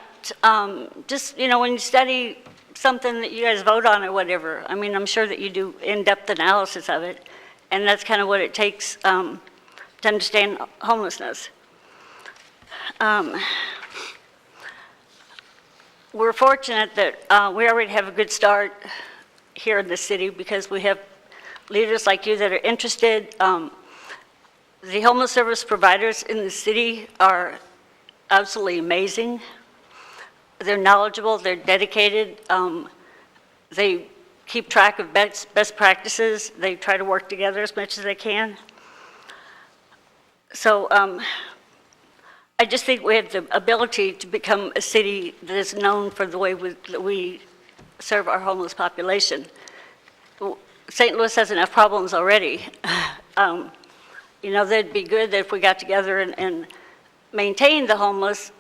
just, when you study something that you guys vote on or whatever, I mean, I'm sure that you do in-depth analysis of it, and that's kind of what it takes to understand homelessness. We're fortunate that we already have a good start here in the city because we have leaders like you that are interested. The homeless service providers in the city are absolutely amazing. They're knowledgeable, they're dedicated, they keep track of best practices, they try to work together as much as they can. So I just think we have the ability to become a city that is known for the way we serve our homeless population. St. Louis has enough problems already. That'd be good that if we got together and maintained the homeless,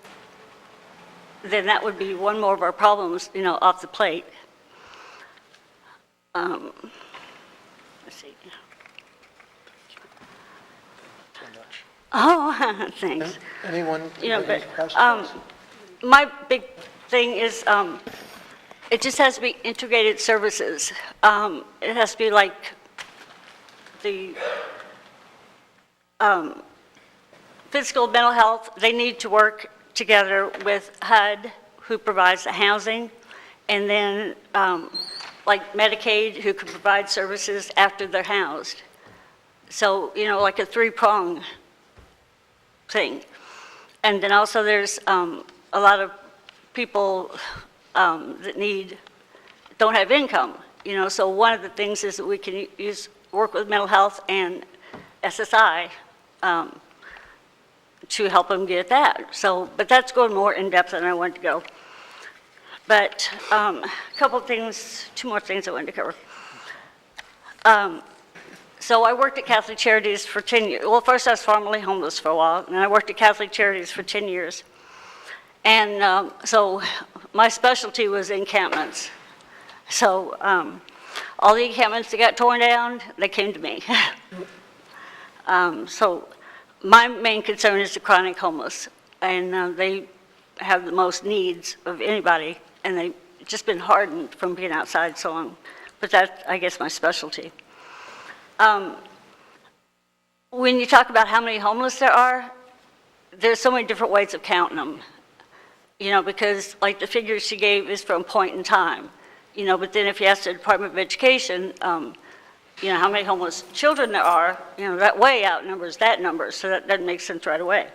then that would be one more of our problems, off the plate. Let's see. Oh, thanks. Anyone have any But questions? my big thing is it just has to be integrated services. It has to be like the physical, mental health. They need to work together with HUD, who provides the housing, and then like Medicaid, who can provide services after they're housed. So, like a 3-prong thing. And then also there's a lot of people that don't have income, so one of the things is that we can work with mental health and SSI to help them get that. So, but that's going more in depth than I wanted to go. But a couple things, 2 more things I wanted to cover. So I worked at Catholic Charities for 10 years. Well, first I was formerly homeless for a while, and I worked at Catholic Charities for 10 years. And so my specialty was encampments. So all the encampments that got torn down, they came to me. So my main concern is the chronic homeless, and they have the most needs of anybody, and they've just been hardened from being outside so long. But that's, I guess, my specialty. When you talk about how many homeless there are, there's so many different ways of counting them. Because like the figures she gave is from point in time. But then if you ask the Department of Education, how many homeless children there are, that way outnumbers that number, so that doesn't make sense right away.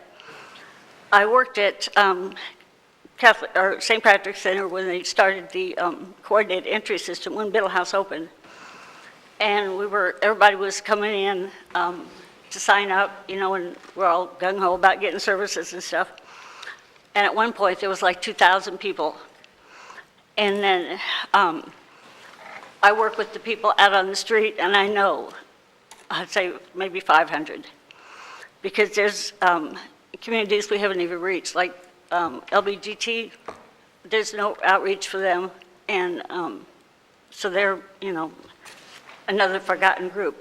I worked at St. Patrick's Center when they started the coordinated entry system when Middle House opened. And everybody was coming in to sign up, and we're all gung-ho about getting services and stuff. And at one point, there was like 2,000 people. And then I work with the people out on the street, and I know, I'd say maybe 500. Because there's communities we haven't even reached, like LBGT, there's no outreach for them. And so they're, another forgotten group.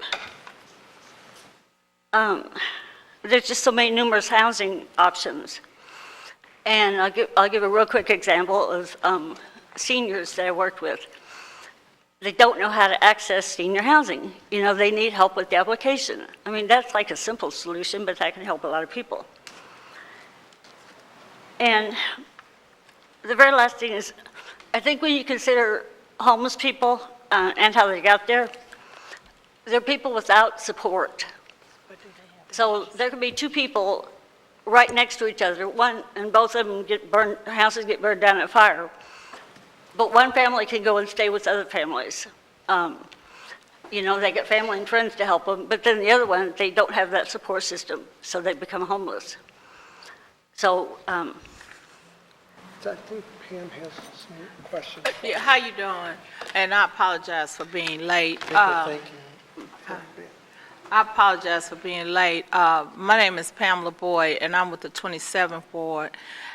There's just so many numerous housing options. And I'll give a real quick example of seniors that I worked with. They don't know how to access senior housing. They need help with the application. I mean, that's like a simple solution, but that can help a lot of people. And the very last thing is, I think when you consider homeless people, and how they got there, they're people without support. So there could be two people right next to each other, one, and both of them get burned, houses get burned down in a fire. But one family can go and stay with other families. You know, they get family and friends to help them, but then the other one, they don't have that support system, so they become homeless. So, I think Pam has some questions. Yeah, how you doing? And I apologize for being late. Thank you. I apologize for being late. My name is Pamela Boyd, and I'm with the 27th Ward.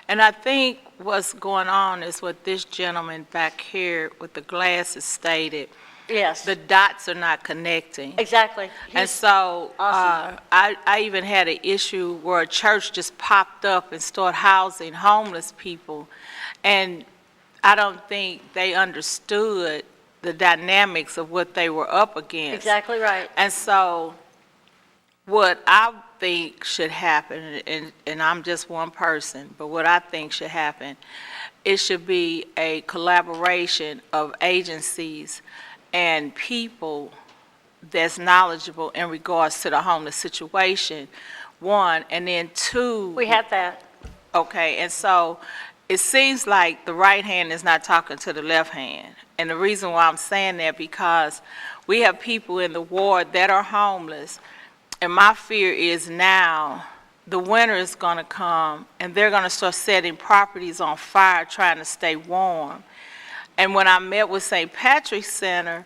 And I think what's going on is what this gentleman back here with the glasses stated. yes, The dots are not connecting. exactly. And so awesome. I even had an issue where a church just popped up and started housing homeless people. And I don't think they understood the dynamics of what they were up against. Exactly right. And so what I think should happen, and I'm just one person, but what I think should happen, it should be a collaboration of agencies and people that's knowledgeable in regards to the homeless situation, one, and then two. We have that. Okay, and so it seems like the right hand is not talking to the left hand. And the reason why I'm saying that, because we have people in the ward that are homeless, and my fear is now the winter is going to come and they're going to start setting properties on fire trying to stay warm. And when I met with St. Patrick's Center,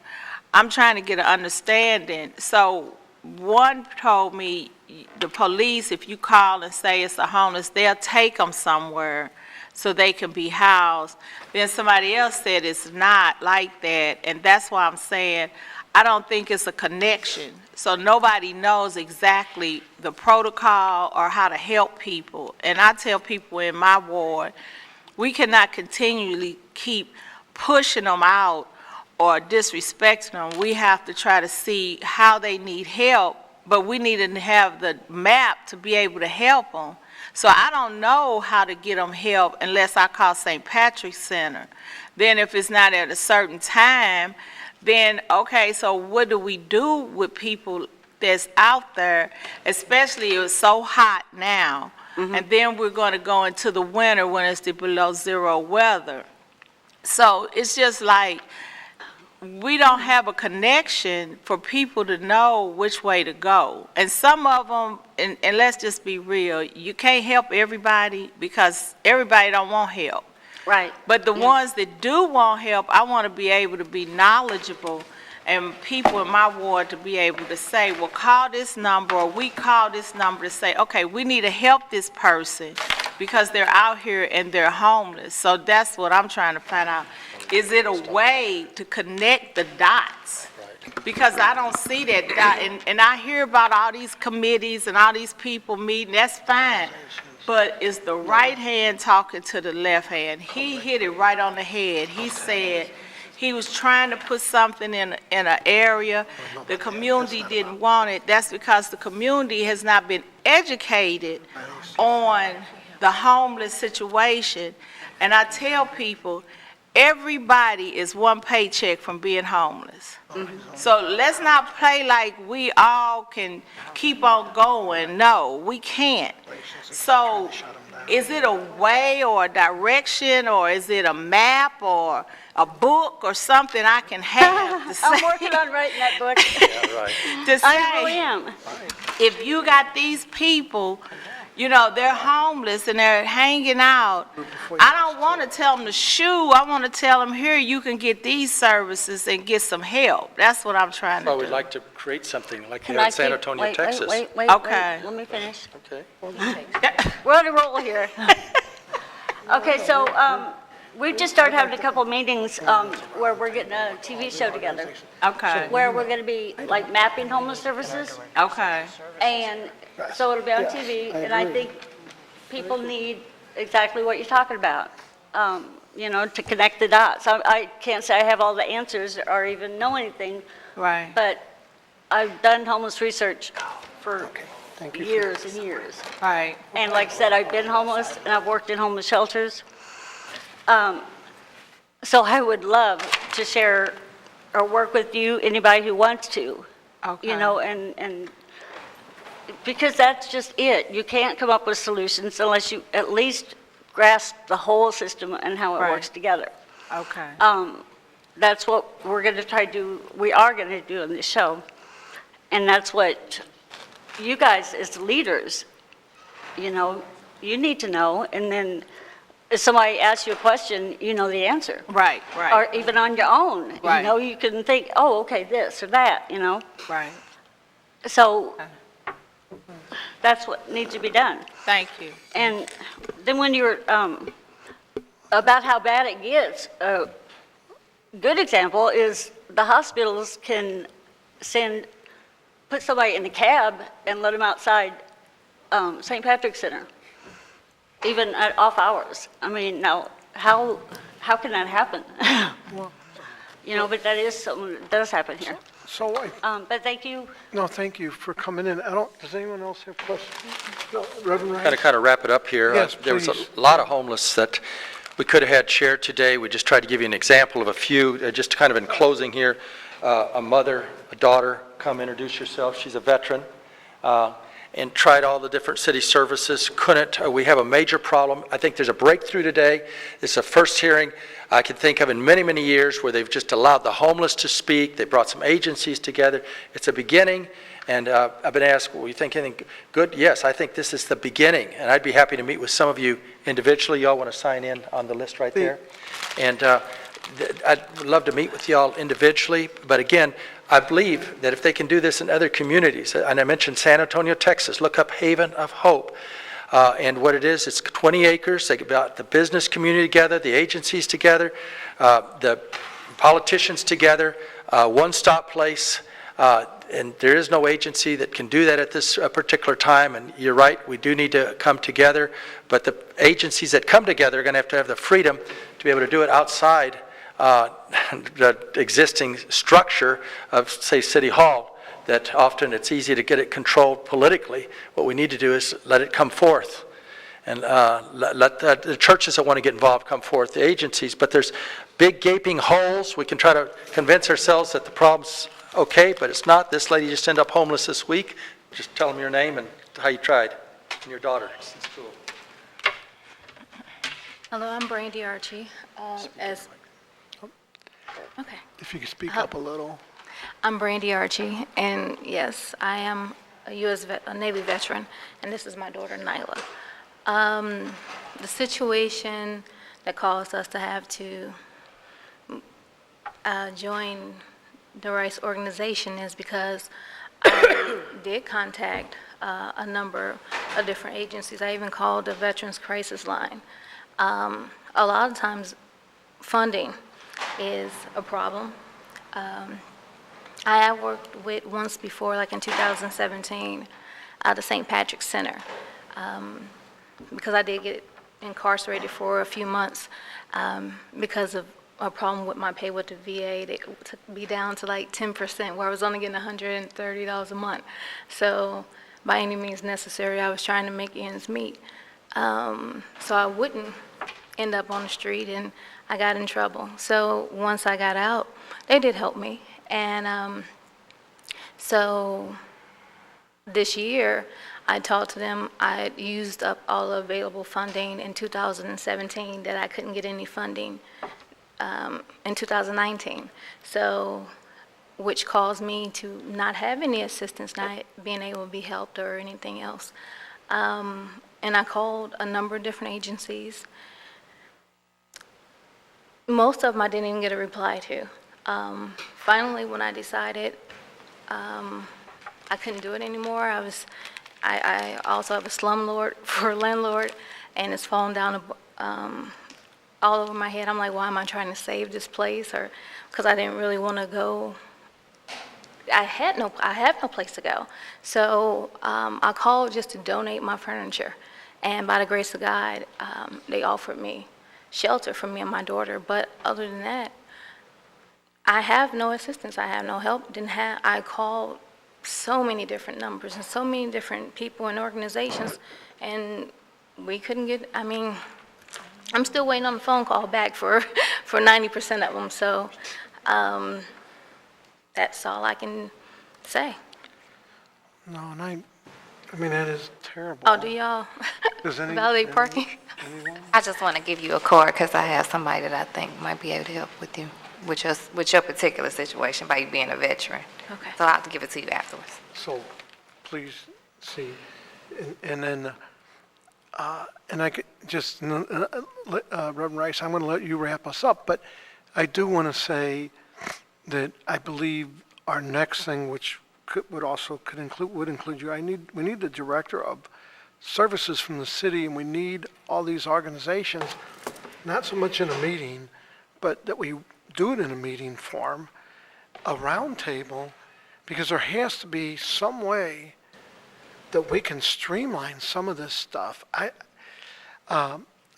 I'm trying to get an understanding. So one told me the police, if you call and say it's a homeless, they'll take them somewhere so they can be housed. Then somebody else said it's not like that, and that's why I'm saying I don't think it's a connection. So nobody knows exactly the protocol or how to help people. And I tell people in my ward, we cannot continually keep pushing them out or disrespecting them. We have to try to see how they need help, but we need to have the map to be able to help them. So I don't know how to get them help unless I call St. Patrick's Center. Then if it's not at a certain time, then, okay, so what do we do with people that's out there, especially it's so hot now, and then we're going to go into the winter when it's the below zero weather. So it's just like we don't have a connection for people to know which way to go. And some of them, and let's just be real, you can't help everybody because everybody don't want help. Right. But the ones that do want help, I want to be able to be knowledgeable and people in my ward to be able to say, well, call this number, or we call this number to say, okay, we need to help this person because they're out here and they're homeless. So that's what I'm trying to find out. Is it a way to connect the dots? Because I don't see that dot. And I hear about all these committees and all these people meeting, that's fine. But is the right hand talking to the left hand? He hit it right on the head. He said he was trying to put something in an area. The community didn't want it. That's because the community has not been educated on the homeless situation. And I tell people, everybody is one paycheck from being homeless. So let's not play like we all can keep on going. No, we can't. So is it a way or a direction, or is it a map or a book or something I can have to say? I'm working on writing that book. To say, I really am. if you got these people, you know, they're homeless and they're hanging out. I don't want to tell them to shoo. I want to tell them, here, you can get these services and get some help. That's what I'm trying to I do. would like to create something like Can here I in San keep- Antonio, wait, Texas. Wait, Okay. let me finish. Okay. We're on a roll here. Okay, so we've just started having a couple of meetings where we're getting a TV show together, Okay. where we're going to be like mapping homeless services. Okay. And so it'll be on TV, and I think people need exactly what you're talking about, you know, to connect the dots. I can't say I have all the answers or even know anything, Right. but I've done homeless research for years and years. Right. And like I said, I've been homeless, and I've worked in homeless shelters. So I would love to share work with you, anybody who wants to. Okay. You know, and because that's just it. You can't come up with solutions unless you at least grasp the whole system and how it Right. works together. Okay. That's what we're going to try to do, we are going to do on this show. And that's what you guys as leaders, you know, you need to know. And then if somebody asks you a question, you know the answer. Right, right. Or even on your own, Right. you know, you can think, oh, okay, this or that, you know. Right. So that's what needs to be done. Thank you. And then when you're, about how bad it gets, a good example is the hospitals can put somebody in a cab and let them outside St. Patrick's Center, even at off hours. I mean, now, how can that happen? You know, but that is something that does happen here. So But thank you. no, thank you for coming in. Does anyone else have questions? No, Reverend Ryan? Got to kind of wrap it up here. Yes, There was please. a lot of homeless that we could have had shared today. We just tried to give you an example of a few, just kind of in closing here. A mother, a daughter, come introduce yourself. She's a veteran. And tried all the different city services, couldn't. We have a major problem. I think there's a breakthrough today. It's the first hearing I can think of in many, many years where they've just allowed the homeless to speak. They brought some agencies together. It's a beginning, and I've been asked, well, you think anything good? Yes, I think this is the beginning, and I'd be happy to meet with some of you individually. Y'all want to sign in on the list right there? And I'd love to meet with y'all individually, but again, I believe that if they can do this in other communities, and I mentioned San Antonio, Texas, look up Haven of Hope. And what it is, it's 20 acres. They got the business community together, the agencies together, the politicians together, one-stop place. And there is no agency that can do that at this particular time. And you're right, we do need to come together. But the agencies that come together are going to have the freedom to be able to do it outside the existing structure of, say, City Hall, that often it's easy to get it controlled politically. What we need to do is let it come forth. And let the churches that want to get involved come forth, the agencies. But there's big gaping holes. We can try to convince ourselves that the problem's okay, but it's not. This lady just ended up homeless this week. Just tell them your name and how you tried, and your daughter in school. Hello, I'm Brandy Archie. Okay. If you could speak up a little. I'm Brandy Archie, and yes, I am a Navy veteran, and this is my daughter, Nyla. The situation that caused us to have to join the Rice organization is because I did contact a number of different agencies. I even called the Veterans Crisis Line. A lot of times, funding is a problem. I have worked with once before, like in 2017, at the St. Patrick's Center, because I did get incarcerated for a few months because of a problem with my pay with the VA. They took me down to like 10%, where I was only getting $130 a month. So by any means necessary, I was trying to make ends meet. So I wouldn't end up on the street, and I got in trouble. So once I got out, they did help me. And so this year, I talked to them. I used up all the available funding in 2017 that I couldn't get any funding in 2019. So, which caused me to not have any assistance, not being able to be helped or anything else. And I called a number of different agencies. Most of them I didn't even get a reply to. Finally, when I decided I couldn't do it anymore, I also have a slumlord for a landlord, and it's fallen down all over my head. I'm like, why am I trying to save this place? Or because I didn't really want to go. I have no place to go. So I called just to donate my furniture, and by the grace of God, they offered me shelter for me and my daughter. But other than that, I have no assistance. I have no help. I called so many different numbers and so many different people and organizations, and we couldn't get. I mean, I'm still waiting on the phone call back for 90% of them. So That's all I can say. No, and I mean, that is terrible. Oh, do y'all Does any- validate parking? anyone? I just want to give you a card because I have somebody that I think might be able to help with you, with your particular situation by you being a veteran. Okay. So I'll have to give it to you afterwards. So, please see, and then, and I could just, Reverend Rice, I'm going to let you wrap us up, but I do want to say that I believe our next thing, which would include you. We need the director of services from the city, and we need all these organizations, not so much in a meeting, but that we do it in a meeting form, a round table, because there has to be some way that we can streamline some of this stuff. I've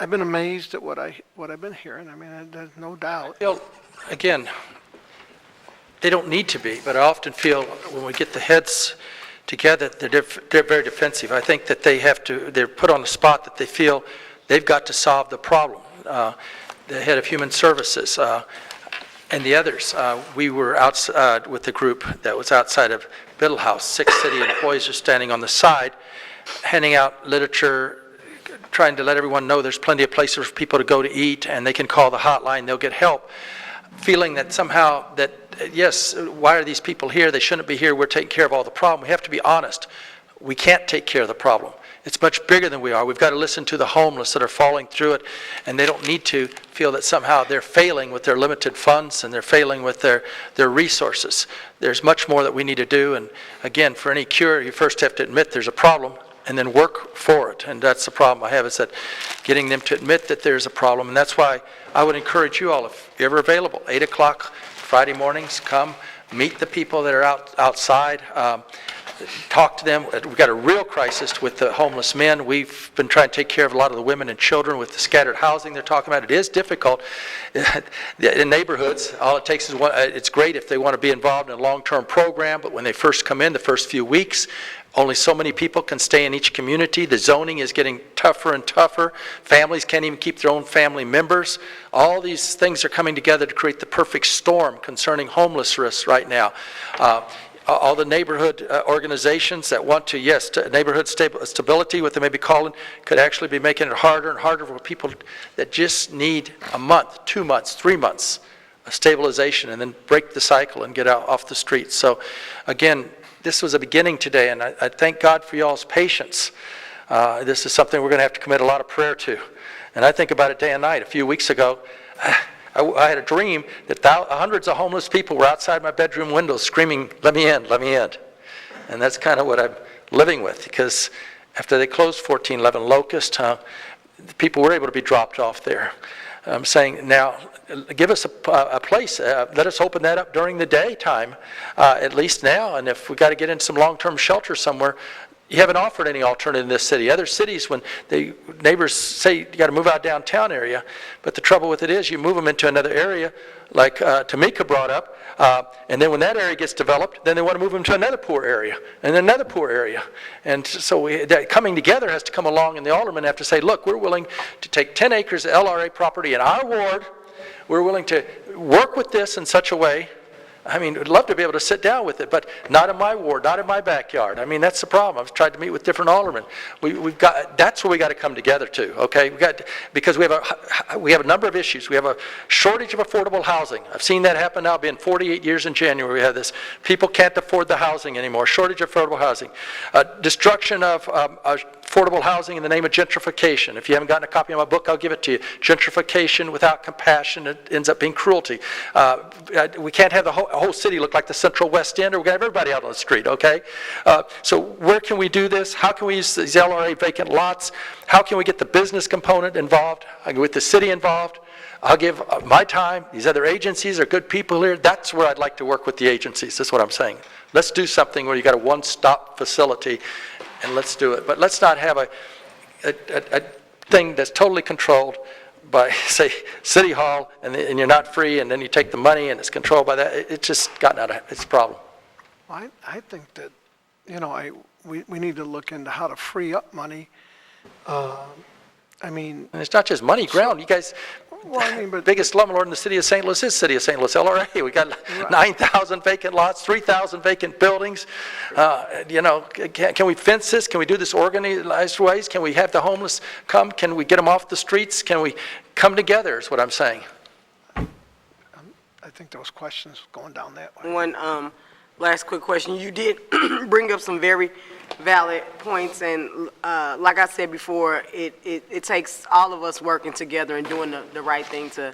been amazed at what I've been hearing. I mean, there's no doubt. Again, they don't need to be, but I often feel when we get the heads together, they're very defensive. I think that they're put on the spot that they feel they've got to solve the problem. The head of human services and the others. We were outside with the group that was outside of Biddle House. 6 city employees are standing on the side, handing out literature, trying to let everyone know there's plenty of places for people to go to eat, and they can call the hotline, they'll get help. Feeling that somehow that, yes, why are these people here? They shouldn't be here. We're taking care of all the problem. We have to be honest. We can't take care of the problem. It's much bigger than we are. We've got to listen to the homeless that are falling through it, and they don't need to feel that somehow they're failing with their limited funds and they're failing with their resources. There's much more that we need to do, and again, for any cure, you first have to admit there's a problem and then work for it. And that's the problem I have, is that getting them to admit that there's a problem. And that's why I would encourage you all, if you're ever available, 8 o'clock Friday mornings, come meet the people that are outside, talk to them. We've got a real crisis with the homeless men. We've been trying to take care of a lot of the women and children with the scattered housing they're talking about. It is difficult in neighborhoods. All it takes is one. It's great if they want to be involved in a long-term program, but when they first come in, the first few weeks, only so many people can stay in each community. The zoning is getting tougher and tougher. Families can't even keep their own family members. All these things are coming together to create the perfect storm concerning homelessness right now. All the neighborhood organizations that want to, yes, to neighborhood stability, what they may be calling, could actually be making it harder and harder for people that just need a month, 2 months, 3 months of stabilization, and then break the cycle and get out off the streets. So again, this was a beginning today, and I thank God for y'all's patience. This is something we're going to have to commit a lot of prayer to. And I think about it day and night. A few weeks ago, I had a dream that hundreds of homeless people were outside my bedroom windows screaming, "Let me in, let me in." And that's kind of what I'm living with, because after they closed 1411 Locust, people were able to be dropped off there. I'm saying, now, give us a place. Let us open that up during the daytime, at least now. And if we've got to get in some long-term shelter somewhere, you haven't offered any alternative in this city. Other cities, when the neighbors say you got to move out downtown area, but the trouble with it is you move them into another area, like Tamika brought up, and then when that area gets developed, then they want to move them to another poor area, and another poor area. And so that coming together has to come along, and the aldermen have to say, look, we're willing to take 10 acres of LRA property in our ward. We're willing to work with this in such a way. I mean, I'd love to be able to sit down with it, but not in my ward, not in my backyard. I mean, that's the problem. I've tried to meet with different aldermen. We've got, that's where we got to come together to, okay? Because we have a number of issues. We have a shortage of affordable housing. I've seen that happen now. Been 48 years in January. We have this. People can't afford the housing anymore. Shortage of affordable housing. Destruction of affordable housing in the name of gentrification. If you haven't gotten a copy of my book, I'll give it to you. Gentrification without compassion, it ends up being cruelty. We can't have the whole city look like the Central West End, or we're going to have everybody out on the street, okay? So where can we do this? How can we use these LRA vacant lots? How can we get the business component involved? I can get the city involved. I'll give my time. These other agencies are good people here. That's where I'd like to work with the agencies. That's what I'm saying. Let's do something where you got a one-stop facility, and let's do it. But let's not have a thing that's totally controlled by, say, City Hall, and you're not free, and then you take the money, and it's controlled by that. It's just gotten out of, it's a problem. I think that, you know, we need to look into how to free up money. I mean... And it's not just money, ground. You guys, Well, I mean, but biggest slumlord in the city of St. Louis is City of St. Louis, LRA. We got 9,000 vacant lots, 3,000 vacant buildings. You know, can we fence this? Can we do this organized ways? Can we have the homeless come? Can we get them off the streets? Can we come together is what I'm saying. I think those questions going down that way. One last quick question. You did bring up some very valid points, and like I said before, it takes all of us working together and doing the right thing to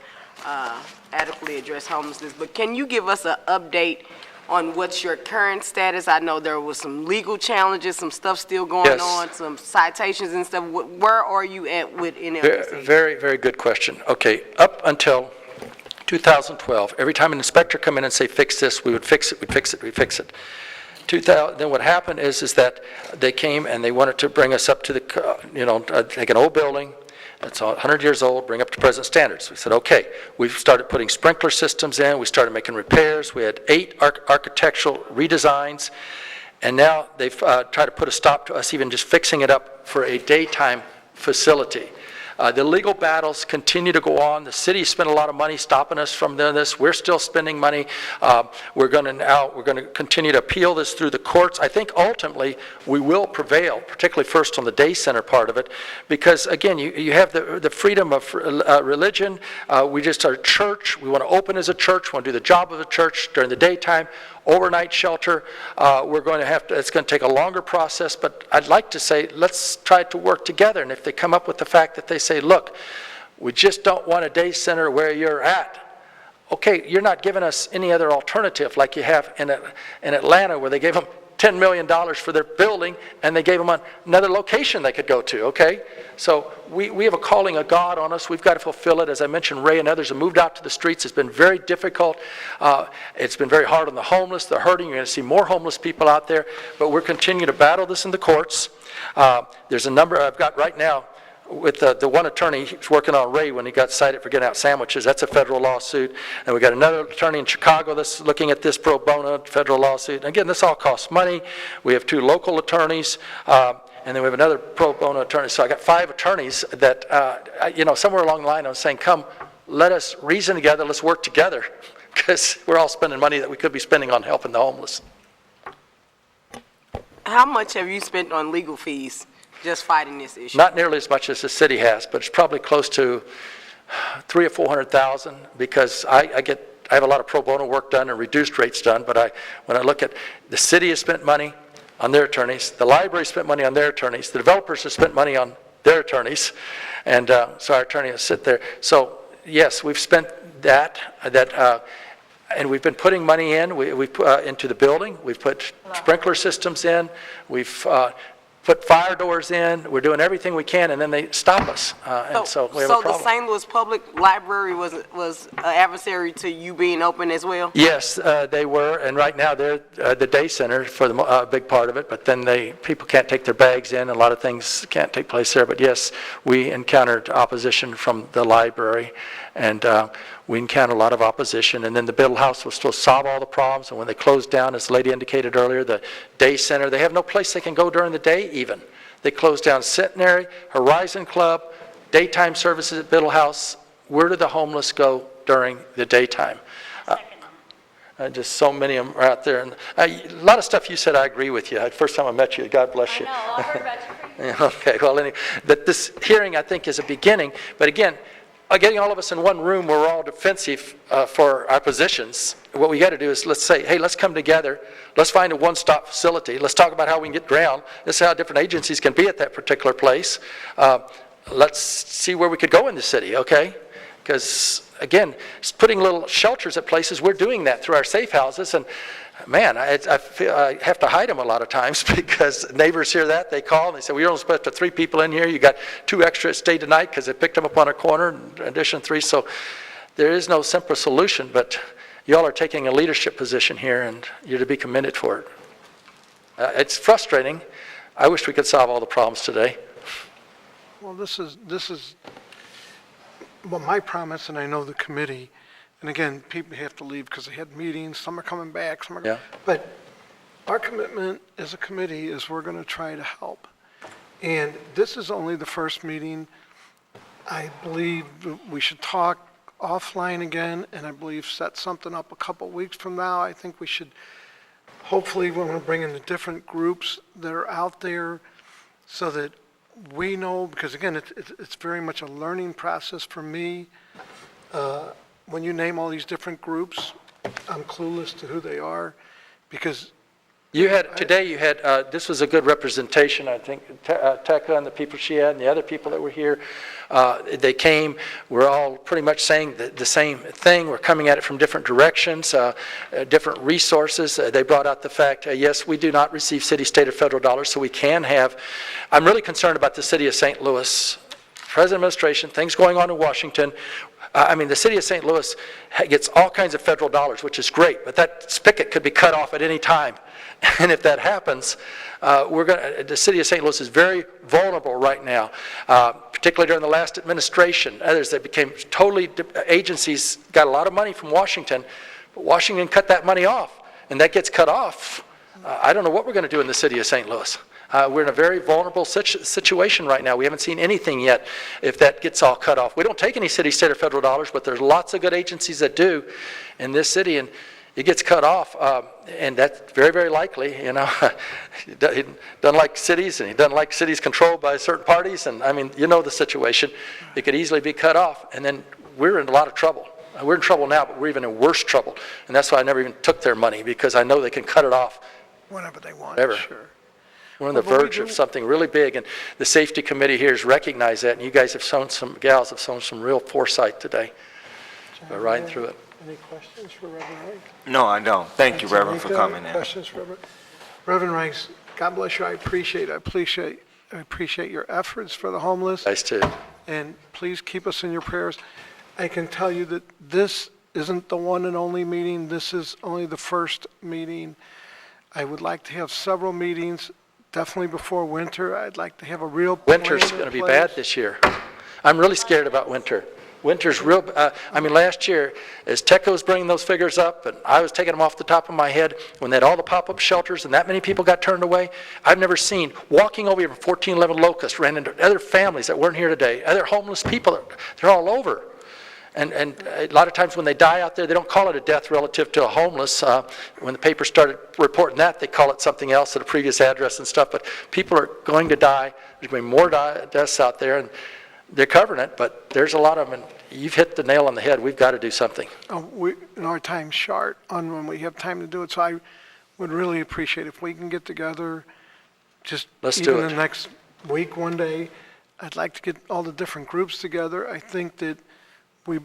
adequately address homelessness. But can you give us an update on what's your current status? I know there was some legal challenges, some stuff still going on, some citations and stuff. Where are you at with NLDC? Very, very good question. Okay, up until 2012, every time an inspector come in and say, fix this, we would fix it, we'd fix it, we'd fix it. Then what happened is that they came and they wanted to bring us up to the, you know, take an old building that's 100 years old, bring up to present standards. We said, okay. We started putting sprinkler systems in. We started making repairs. We had 8 architectural redesigns. And now they've tried to put a stop to us even just fixing it up for a daytime facility. The legal battles continue to go on. The city spent a lot of money stopping us from doing this. We're still spending money. We're going to continue to appeal this through the courts. I think ultimately we will prevail, particularly first on the day center part of it, because again, you have the freedom of religion. We just are a church. We want to open as a church. We want to do the job of a church during the daytime. Overnight shelter, we're going to have to, it's going to take a longer process, but I'd like to say, let's try to work together. And if they come up with the fact that they say, look, we just don't want a day center where you're at. Okay, you're not giving us any other alternative like you have in Atlanta, where they gave them $10 million for their building and they gave them another location they could go to, okay? So we have a calling of God on us. We've got to fulfill it. As I mentioned, Ray and others have moved out to the streets. It's been very difficult. It's been very hard on the homeless, the hurting. You're going to see more homeless people out there, but we're continuing to battle this in the courts. There's a number I've got right now with the one attorney who's working on Ray when he got cited for getting out sandwiches. That's a federal lawsuit. And we got another attorney in Chicago that's looking at this pro bono federal lawsuit. And again, this all costs money. We have 2 local attorneys. And then we have another pro bono attorney. So I got 5 attorneys that, you know, somewhere along the line I was saying, come, let us reason together, let's work together, because we're all spending money that we could be spending on helping the homeless. How much have you spent on legal fees just fighting this issue? Not nearly as much as the city has, but it's probably close to $300,000 or $400,000, because I have a lot of pro bono work done and reduced rates done, but when I look at the city has spent money on their attorneys, the library spent money on their attorneys, the developers have spent money on their attorneys, and so our attorney will sit there. So yes, we've spent that, and we've been putting money in. We've put into the building. We've put sprinkler systems in. We've put fire doors in. We're doing everything we can, and then they stop us, and so we have a problem. So the St. Louis Public Library was an adversary to you being open as well? Yes, they were, and right now they're the day center for the big part of it, but then people can't take their bags in, and a lot of things can't take place there. But yes, we encountered opposition from the library, and we encountered a lot of opposition. And then the Biddle House was supposed to solve all the problems, and when they closed down, as the lady indicated earlier, the day center, they have no place they can go during the day even. They closed down Centenary, Horizon Club, daytime services at Biddle House. Where do the homeless go during the daytime? Just so many of them are out there. And a lot of stuff you said, I agree with you. First time I met you, God bless you. I know, I've heard about you. Yeah, okay, well, anyway, this hearing, I think, is a beginning. But again, getting all of us in one room, we're all defensive for our positions. What we got to do is let's say, hey, let's come together. Let's find a one-stop facility. Let's talk about how we can get ground. This is how different agencies can be at that particular place. Let's see where we could go in the city, okay? Because, again, putting little shelters at places, we're doing that through our safe houses. And, man, I feel I have to hide them a lot of times because neighbors hear that. They call and they say, we're only supposed to have 3 people in here. You got 2 extra that stayed tonight because they picked them up on a corner, in addition to 3. So there is no simple solution, but y'all are taking a leadership position here, and you're to be commended for it. It's frustrating. I wish we could solve all the problems today. Well, this is well, my promise, and I know the committee, and again, people have to leave because they had meetings, some are coming back, some are, yeah. But our commitment as a committee is we're going to try to help. And this is only the first meeting. I believe we should talk offline again, and I believe set something up a couple weeks from now. I think we should, hopefully, we're going to bring in the different groups that are out there so that we know, because again, it's very much a learning process for me. When you name all these different groups, I'm clueless to who they are, because You had, today you had, this was a good representation, I think, Tekka and the people she had and the other people that were here. They came, we're all pretty much saying the same thing. We're coming at it from different directions, different resources. They brought out the fact, yes, we do not receive city, state, or federal dollars, so we can have, I'm really concerned about the city of St. Louis, present administration, things going on in Washington. I mean, the city of St. Louis gets all kinds of federal dollars, which is great, but that spigot could be cut off at any time. And if that happens, the city of St. Louis is very vulnerable right now, particularly during the last administration. Others that became totally, agencies got a lot of money from Washington, but Washington cut that money off, and that gets cut off. I don't know what we're going to do in the city of St. Louis. We're in a very vulnerable situation right now. We haven't seen anything yet if that gets all cut off. We don't take any city, state, or federal dollars, but there's lots of good agencies that do in this city, and it gets cut off, and that's very, very likely, you know. He doesn't like cities, and he doesn't like cities controlled by certain parties, and I mean, you know the situation. It could easily be cut off, and then we're in a lot of trouble. We're in trouble now, but we're even in worse trouble, and that's why I never even took their money, because I know they can cut it off whenever they want, whenever. sure. We're on the verge of something really big, and the safety committee here has recognized that, and you guys have shown gals have shown some real foresight today by riding through it. Any questions for Reverend Rice? No, I don't. Thank you, Reverend, for coming in. Questions for Reverend Rice? God bless you. I appreciate your efforts for the homeless. Nice too. And please keep us in your prayers. I can tell you that this isn't the one and only meeting. This is only the first meeting. I would like to have several meetings, definitely before winter. I'd like to have a real plan Winter's going to be bad this year. I'm really scared about winter. Winter's real, I mean, last year, as Tekka was bringing those figures up, and I was taking them off the top of my head, when they had all the pop-up shelters and that many people got turned away, I've never seen, walking over here from 1411 Locust, ran into other families that weren't here today, other homeless people, they're all over. And a lot of times when they die out there, they don't call it a death relative to a homeless. When the paper started reporting that, they call it something else at a previous address and stuff, but people are going to die. There's going to be more deaths out there, and they're covering it, but there's a lot of them, and you've hit the nail on the head. We've got to do something. Our time's short on when we have time to do it, so I would really appreciate if we can get together, just even the next week, one day. I'd like to get all the different groups together. I think that we,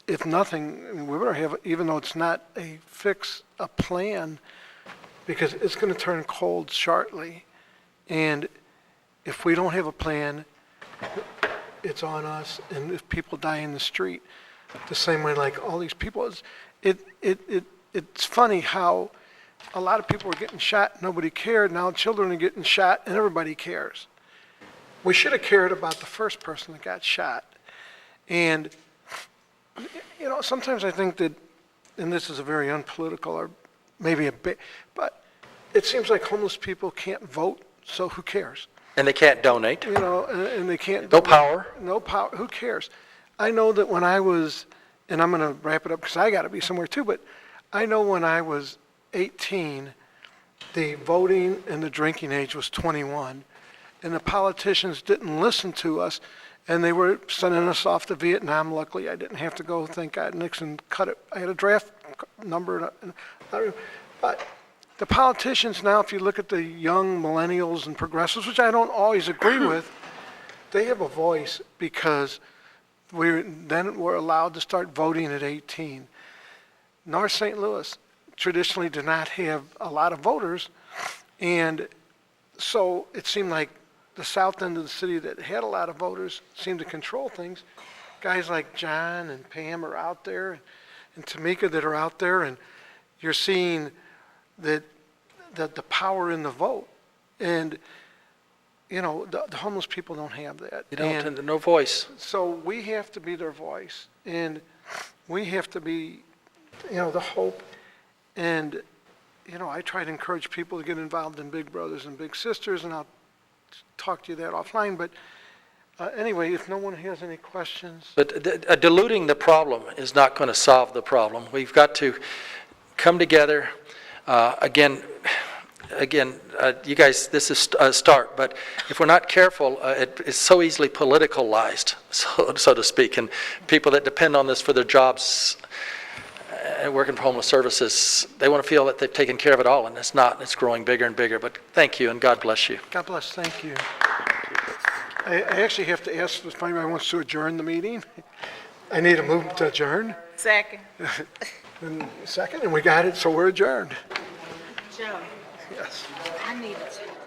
if nothing, we better have, even though it's not a fix, a plan, because it's going to turn cold shortly. And if we don't have a plan, it's on us. And if people die in the street, the same way like all these people, it's funny how a lot of people were getting shot, nobody cared. Now children are getting shot and everybody cares. We should have cared about the first person that got shot. And you know, sometimes I think that, and this is a very unpolitical or maybe a bit, but it seems like homeless people can't vote, so who cares? And they can't donate. You know, and they can't. No power. No power. Who cares? I know that when I was, and I'm going to wrap it up because I got to be somewhere too, but I know when I was 18, the voting and the drinking age was 21, and the politicians didn't listen to us. And they were sending us off to Vietnam. Luckily, I didn't have to go. Thank God Nixon cut it. I had a draft number. But the politicians now, if you look at the young millennials and progressives, which I don't always agree with, they have a voice because we're allowed to start voting at 18. North St. Louis traditionally did not have a lot of voters. And so it seemed like the south end of the city that had a lot of voters seemed to control things. Guys like John and Pam are out there, and Tamika that are out there, and you're seeing that the power in the vote. And, you know, the homeless people don't have that. They don't, and no voice. So we have to be their voice, and we have to be, you know, the hope. And, you know, I try to encourage people to get involved in Big Brothers and Big Sisters, and I'll talk to you that offline, but Anyway, if no one has any questions, But diluting the problem is not going to solve the problem. We've got to come together. Again, you guys, this is a start, but if we're not careful, it's so easily politicalized, so to speak, and people that depend on this for their jobs and working for homeless services, they want to feel that they've taken care of it all, and it's not. It's growing bigger and bigger, but thank you, and God bless you. God bless, thank you. I actually have to ask if anybody wants to adjourn the meeting. I need a move to adjourn. Second. And second, and we got it, so we're adjourned. Joe, Yes. I need to.